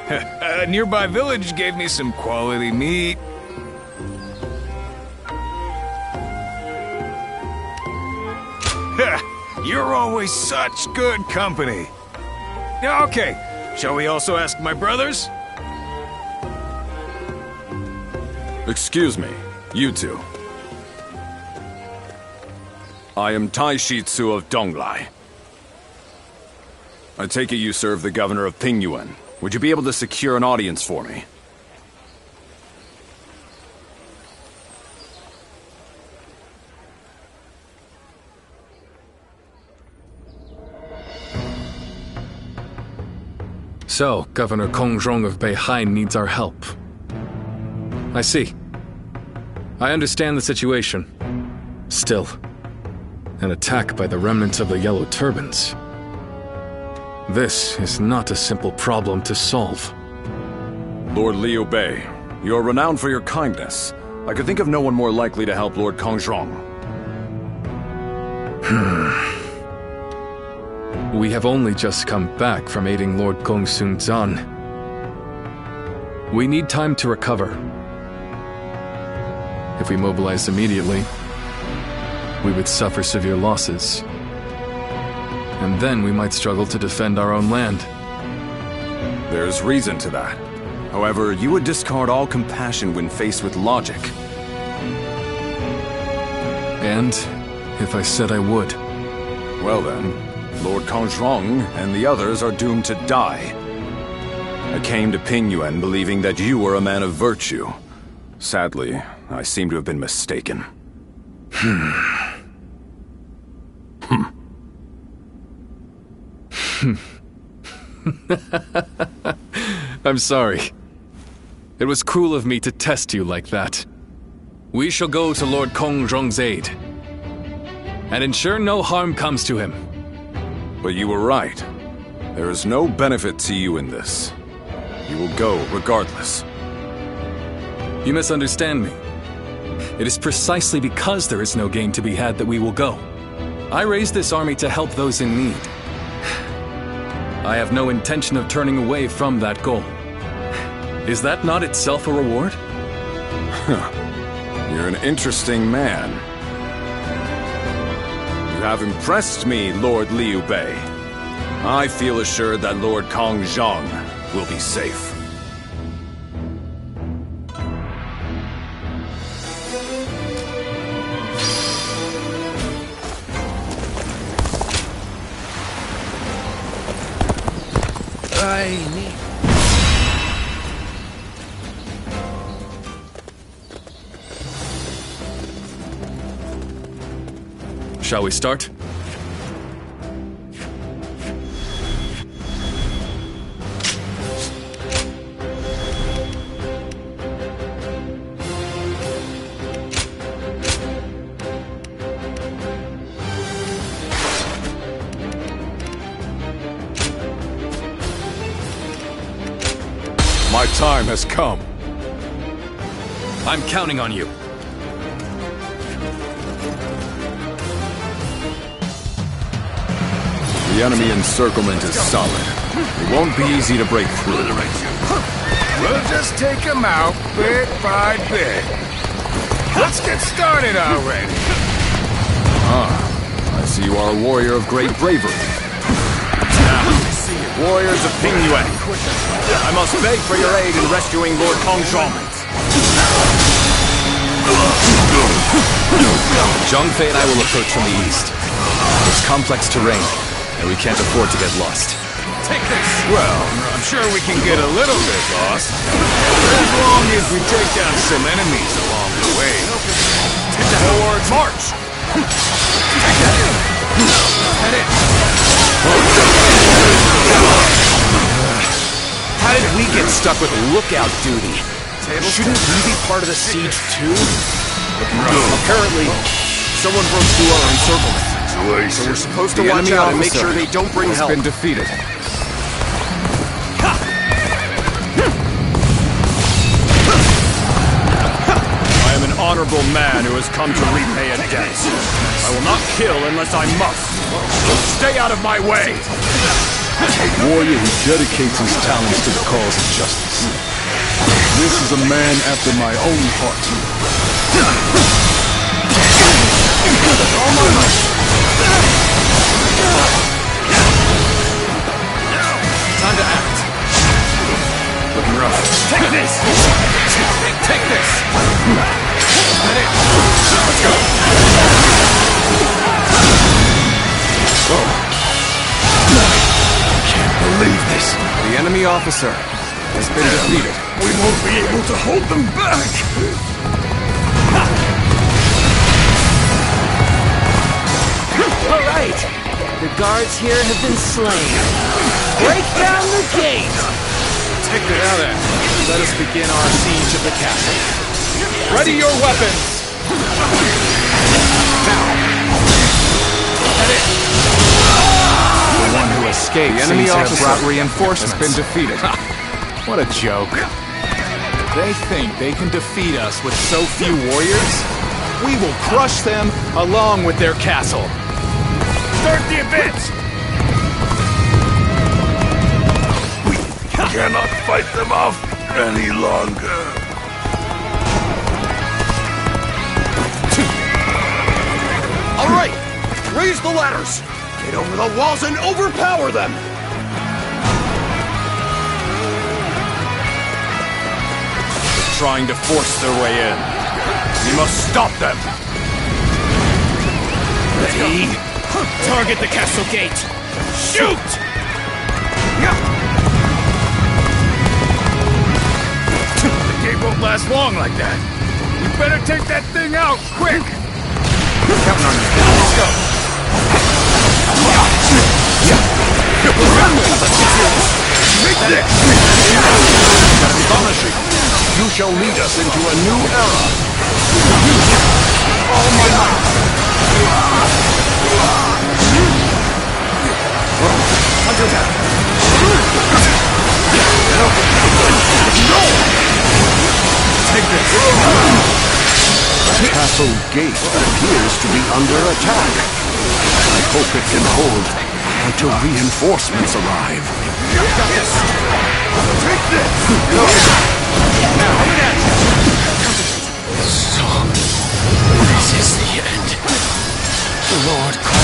A nearby village gave me some quality meat. You're always such good company. Okay, shall we also ask my brothers? Excuse me, you two. I am Tai Shitsu of Donglai. I take it you serve the governor of Pingyuan. Would you be able to secure an audience for me? So, Governor Kongrong of Beihai needs our help. I see. I understand the situation. Still, an attack by the remnants of the Yellow Turbans. This is not a simple problem to solve. Lord Liu Bei, you are renowned for your kindness. I could think of no one more likely to help Lord Kongrong. We have only just come back from aiding Lord Gongsun Zan. We need time to recover. If we mobilized immediately, we would suffer severe losses. And then we might struggle to defend our own land. There's reason to that. However, you would discard all compassion when faced with logic. And if I said I would? Well then, Lord Kongrong and the others are doomed to die. I came to Pingyuan believing that you were a man of virtue. Sadly, I seem to have been mistaken. I'm sorry. It was cruel of me to test you like that. We shall go to Lord Kongrong's aid and ensure no harm comes to him. But you were right. There is no benefit to you in this. You will go regardless. You misunderstand me. It is precisely because there is no gain to be had that we will go. I raised this army to help those in need. I have no intention of turning away from that goal. Is that not itself a reward? You're an interesting man. You have impressed me, Lord Liu Bei. I feel assured that Lord Kongrong will be safe. Shall we start? My time has come. I'm counting on you. The enemy encirclement is solid. It won't be easy to break through. We'll just take them out bit by bit. Let's get started already. Ah, I see you are a warrior of great bravery. Now, warriors of Pingyuan, I must beg for your aid in rescuing Lord Kongrong. Zhang Fei and I will approach from the east. It's complex terrain, and we can't afford to get lost. Take this! Well, I'm sure we can get a little bit lost. As long as we take down some enemies along the way. Forward march! Head in! How did we get stuck with lookout duty? Shouldn't we be part of the siege too? Apparently, someone broke through our encirclement. So we're supposed to watch out and make sure they don't bring help. Been defeated. I am an honorable evil man who has come to repay a debt. I will not kill unless I must. Stay out of my way! A warrior who dedicates his talents to the cause of justice. This is a man after my own heart. Time to act. Looking rough. Take this! Take this! Get it! Let's go! Whoa. Can't believe this. The enemy officer has been defeated. We won't be able to hold them back! All right! The guards here have been slain. Break down the gate! Take it out then. Let us begin our siege of the castle. Ready your weapons! Now! Head in! The one who escaped. The enemy officer brought reinforcements. Has been defeated. What a joke. They think they can defeat us with so few warriors? We will crush them along with their castle. Start the advance! We cannot fight them off any longer. All right! Raise the ladders! Get over the walls and overpower them! They're trying to force their way in. We must stop them! Ready? Target the castle gate! Shoot! The gate won't last long like that. You better take that thing out, quick! Counting on you. Let's go! Take this! Astonishing! You shall lead us into a new era! All my might! Hunter down! Take this! The castle gate appears to be under attack. I hope it can hold until reinforcements arrive. Got this! Take this! Now, coming at you! So, this is the end. The Lord Kong.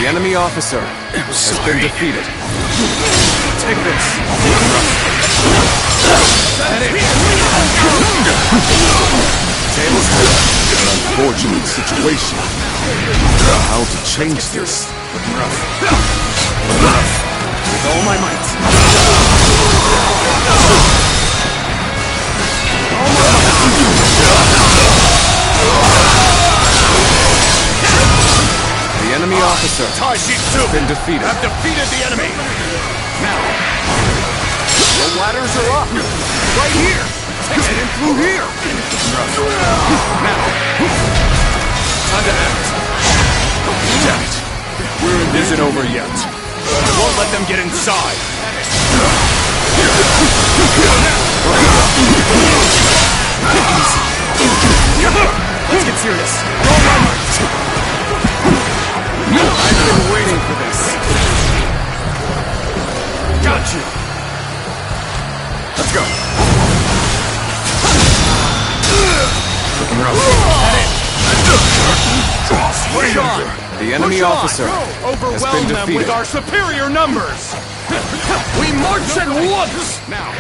The enemy officer has been defeated. Take this! Tables an unfortunate situation. How to change this? With all my might. The enemy officer has been defeated. I've defeated the enemy! Now, the ladders are up! Right here! Get in through here! Now, time to act. Damn it! It isn't over yet. I won't let them get inside! Let's get serious! Roll my might! I've been waiting for this. Got you! Let's go! Looking rough. Push on! The enemy officer has been Overwhelm them defeated. with our superior numbers! We march at once! Now!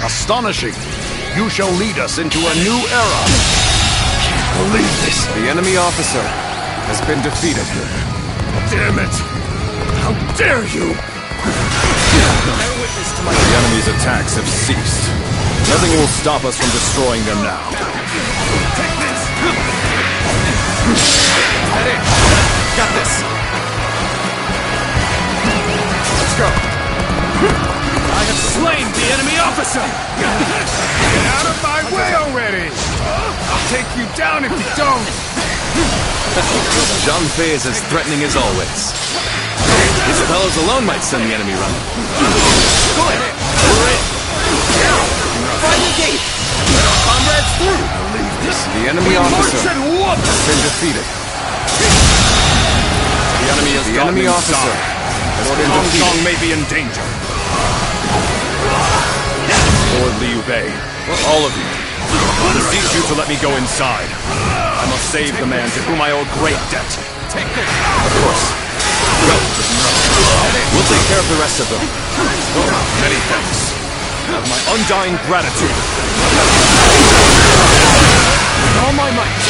Astonishing! You shall lead us into a new era! Can't believe this! The enemy officer has been defeated. Damn it! How dare you! The enemy's attacks have ceased. Nothing will stop us from destroying them now. Take this! Head in! Got this! slain the enemy officer! Get out of my way already! I'll take you down if you don't! Zhang Fei is as threatening as always. His fellows alone might send the enemy running. Go ahead! We're in! Now! Find the gate! Comrades through! The enemy officer has been defeated. The enemy officer has been defeated. Song may be in danger. Lord Liu Bei, all of you, I beseech you to let me go inside. I must save the man to whom I owe great debt. Take this! Of course. Go. We'll take care of the rest of them. Many thanks. Have my undying gratitude. With all my might.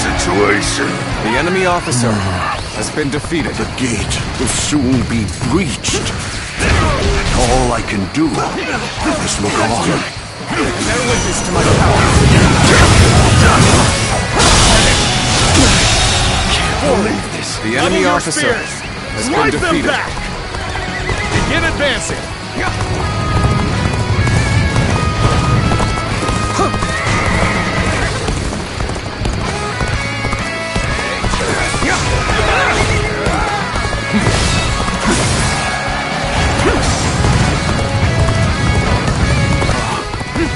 Situation. The enemy officer has been defeated. The gate will soon be breached. All I can do is look on. Bear witness to my power. Can't believe this. The enemy officer has been defeated. Them back. Begin advancing.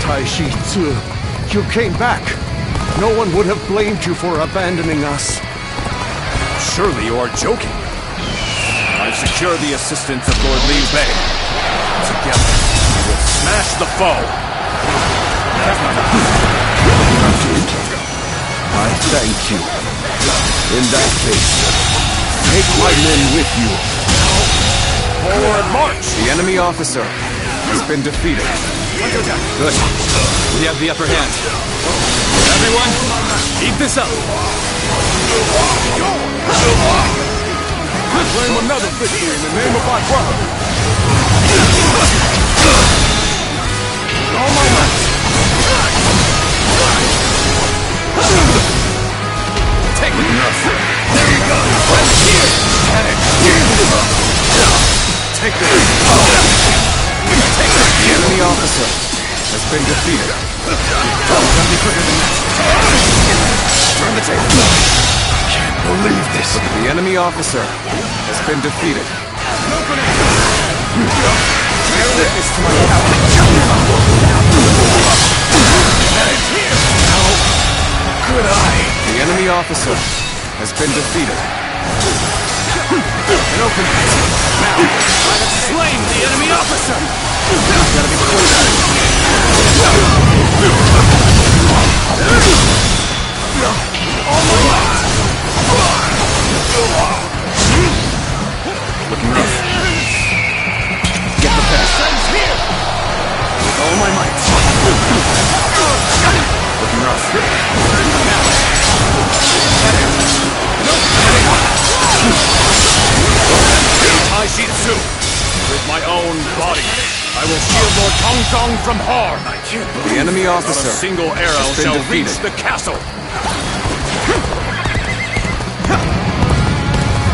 Taishi Tzu, you came back. No one would have blamed you for abandoning us. Surely you are joking. I've secured the assistance of Lord Liu Bei. Together, we will smash the foe. You did? I thank you. In that case, take my men with you. Forward march! The enemy officer has been defeated. Good. We have the upper hand. Everyone, keep this up. Claim another victory in the name of my brother. All my might. Take it. There you go. Let's hear. Take this. The enemy officer has been defeated. Gotta be quicker than that. Turn the table. Can't believe this. The enemy officer has been defeated. Bear witness to my power. How could I? The enemy officer has been defeated. An open pit. Now, I have slain the enemy officer! Gotta be close. All my might! Looking rough. Get the pass. Sun's here! With all my might. Looking rough. Taishi Tzu, with my own body, I will shield Lord Tongzong from harm. The enemy officer Not a single arrow has been shall defeated. reach the castle.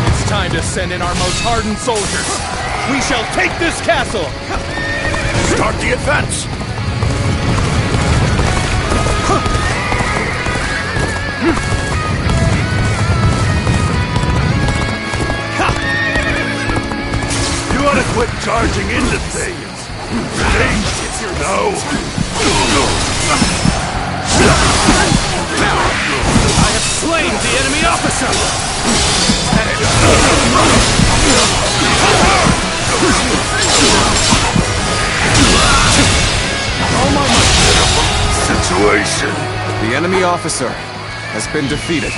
It's time to send in our most hardened soldiers. We shall take this castle. Start the advance. You ought to quit charging into things. No. Now, I have slain the enemy officer! All my might. Situation. The enemy officer has been defeated.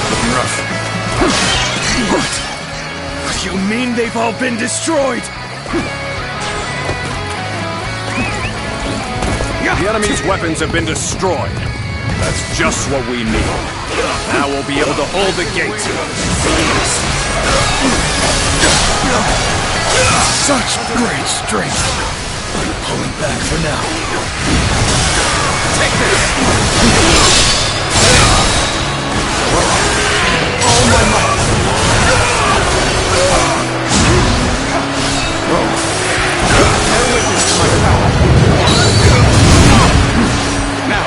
Looking rough. What? You mean they've all been destroyed? The enemy's weapons have been destroyed. That's just what we need. Now we'll be able to hold the gate. Such great strength. I'm pulling back for now. Take this! All my might! Bear witness to my power. Now!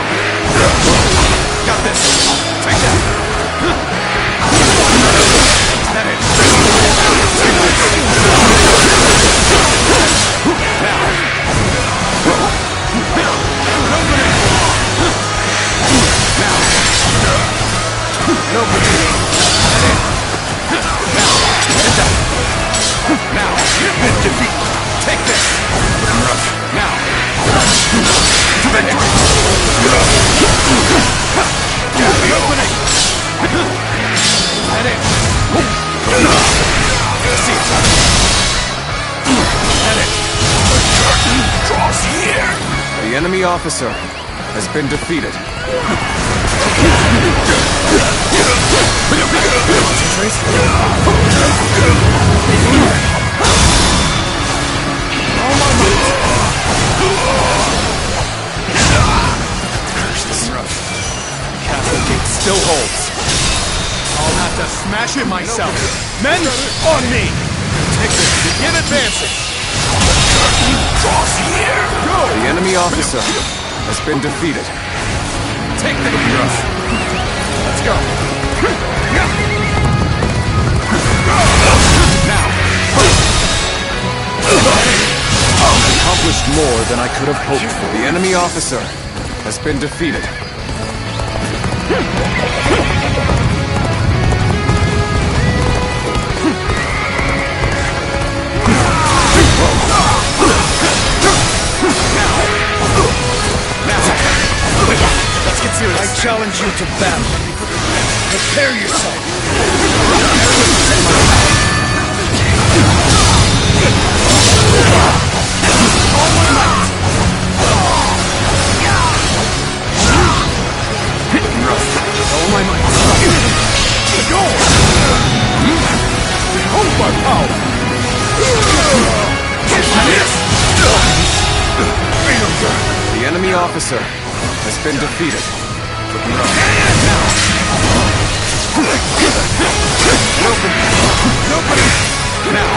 Got this! Take that! That it! Now, you've been defeated. Take this. Now. Victory. The opening. That it. See it. That it. The curtain draws here. The enemy officer has been defeated. Castle gate still holds. I'll have to smash it myself. Men, on me! Take this, begin advancing! Draws here! Go! The enemy officer has been defeated. Take the thrust! Let's go! Now! Accomplished more than I could have hoped for. The enemy officer has been defeated. Let's get serious. I challenge you to battle. Prepare yourself. All my might. All my might. Go! Behold my power. The enemy officer has been defeated. Nobody! Now!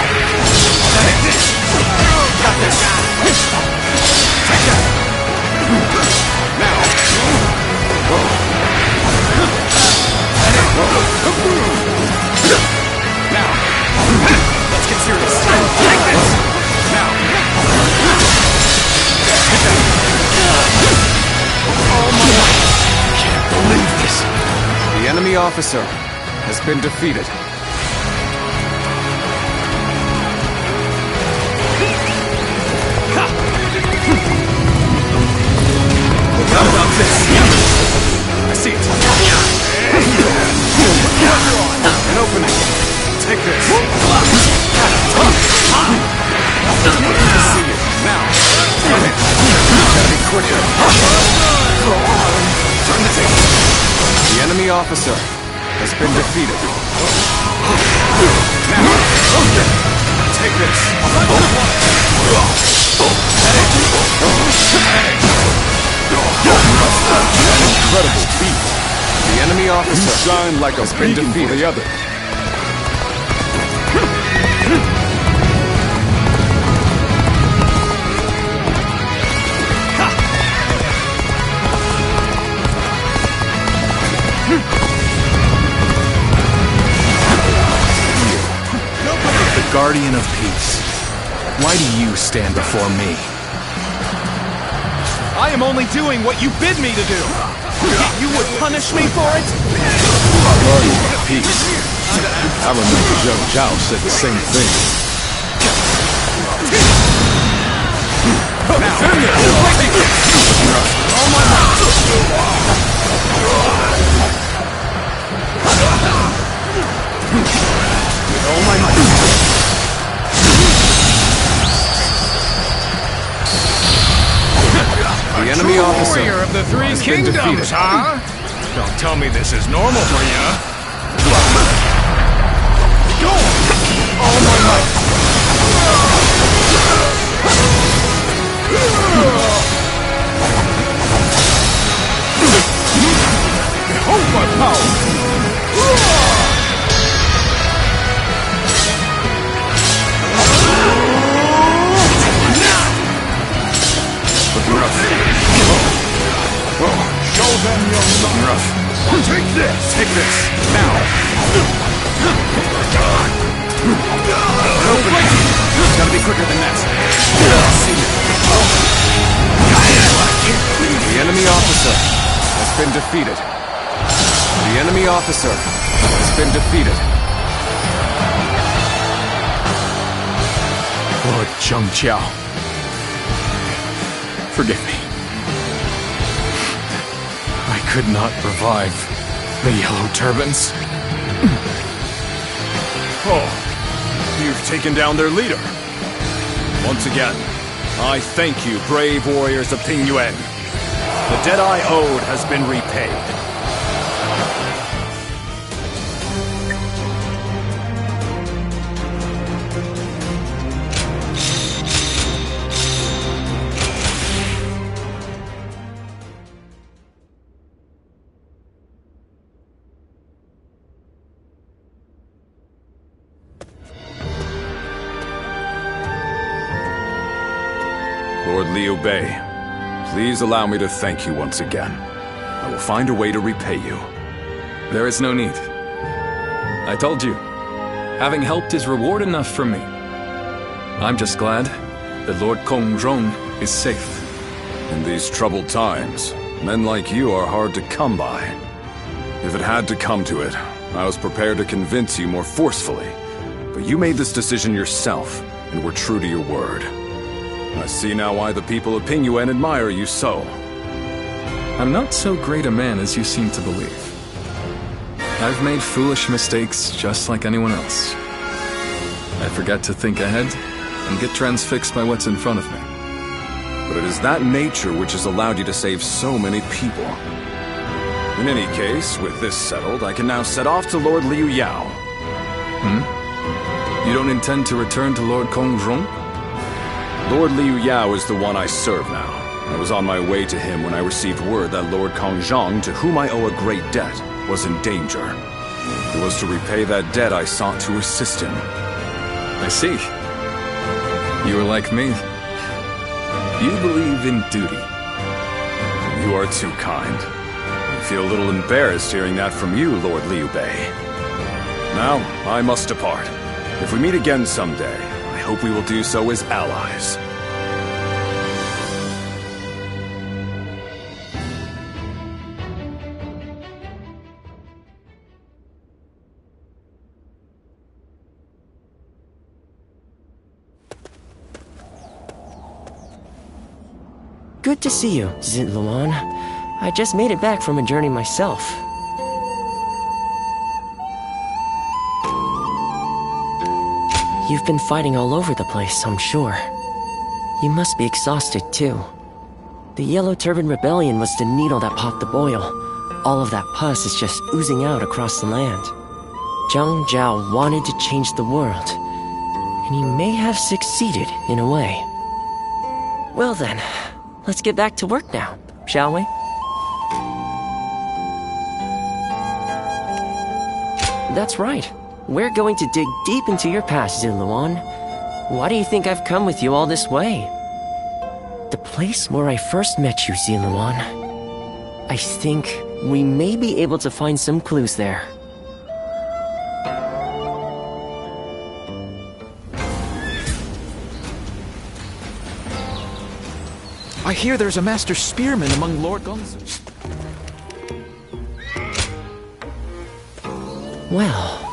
Got this! Take that! Now! Now! Let's get serious! Take this! Now! Oh my life! Can't believe this! The enemy officer has been defeated. How about this? I see it. An opening. Take this. I see it. Now. Gotta be quicker. Turn the tape. The enemy officer has been defeated. Now. Take this. An incredible feat. The enemy officer You shine like a has been beacon for defeated. the other. The Guardian of Peace. Why do you stand before me? I am only doing what you bid me to do. You would punish me for it? Guardian of Peace. I remember Zhou Zhao said the same thing. Now, take it! All my might! With all my might! The enemy officer Warrior of the Three has been defeated. Kingdoms, huh? Don't tell me this is normal for you. Go! All my might! Looking rough. Take this! Take this, now! Open it! It's gotta be quicker than that. See you. The enemy officer has been defeated. The enemy officer has been defeated. Lord Zhangjiao, forgive me. I could not revive the Yellow Turbans. Oh, you've taken down their leader. Once again, I thank you, brave warriors of Ping Yuan. The debt I owed has been repaid. Lord Liu Bei, please allow me to thank you once again. I will find a way to repay you. There is no need. I told you, having helped is reward enough for me. I'm just glad that Lord Kongrong is safe. In these troubled times, men like you are hard to come by. If it had to come to it, I was prepared to convince you more forcefully. But you made this decision yourself, and were true to your word. I see now why the people of Ping Yuan admire you so. I'm not so great a man as you seem to believe. I've made foolish mistakes just like anyone else. I forget to think ahead and get transfixed by what's in front of me. But it is that nature which has allowed you to save so many people. In any case, with this settled, I can now set off to Lord Liu Yao. You don't intend to return to Lord Kongrong? Lord Liu Yao is the one I serve now. I was on my way to him when I received word that Lord Kongjong, to whom I owe a great debt, was in danger. It was to repay that debt I sought to assist him. I see. You are like me. You believe in duty. You are too kind. I feel a little embarrassed hearing that from you, Lord Liu Bei. Now, I must depart. If we meet again someday, I hope we will do so as allies. Good to see you, Luan. I just made it back from a journey myself. You've been fighting all over the place, I'm sure. You must be exhausted, too. The Yellow Turban Rebellion was the needle that popped the boil. All of that pus is just oozing out across the land. Zhang Jiao wanted to change the world, and he may have succeeded in a way. Well then, let's get back to work now, shall we? That's right. We're going to dig deep into your past, Luan. Why do you think I've come with you all this way? The place where I first met you, Luan. I think we may be able to find some clues there. I hear there's a master spearman among Lord Gong's. Well,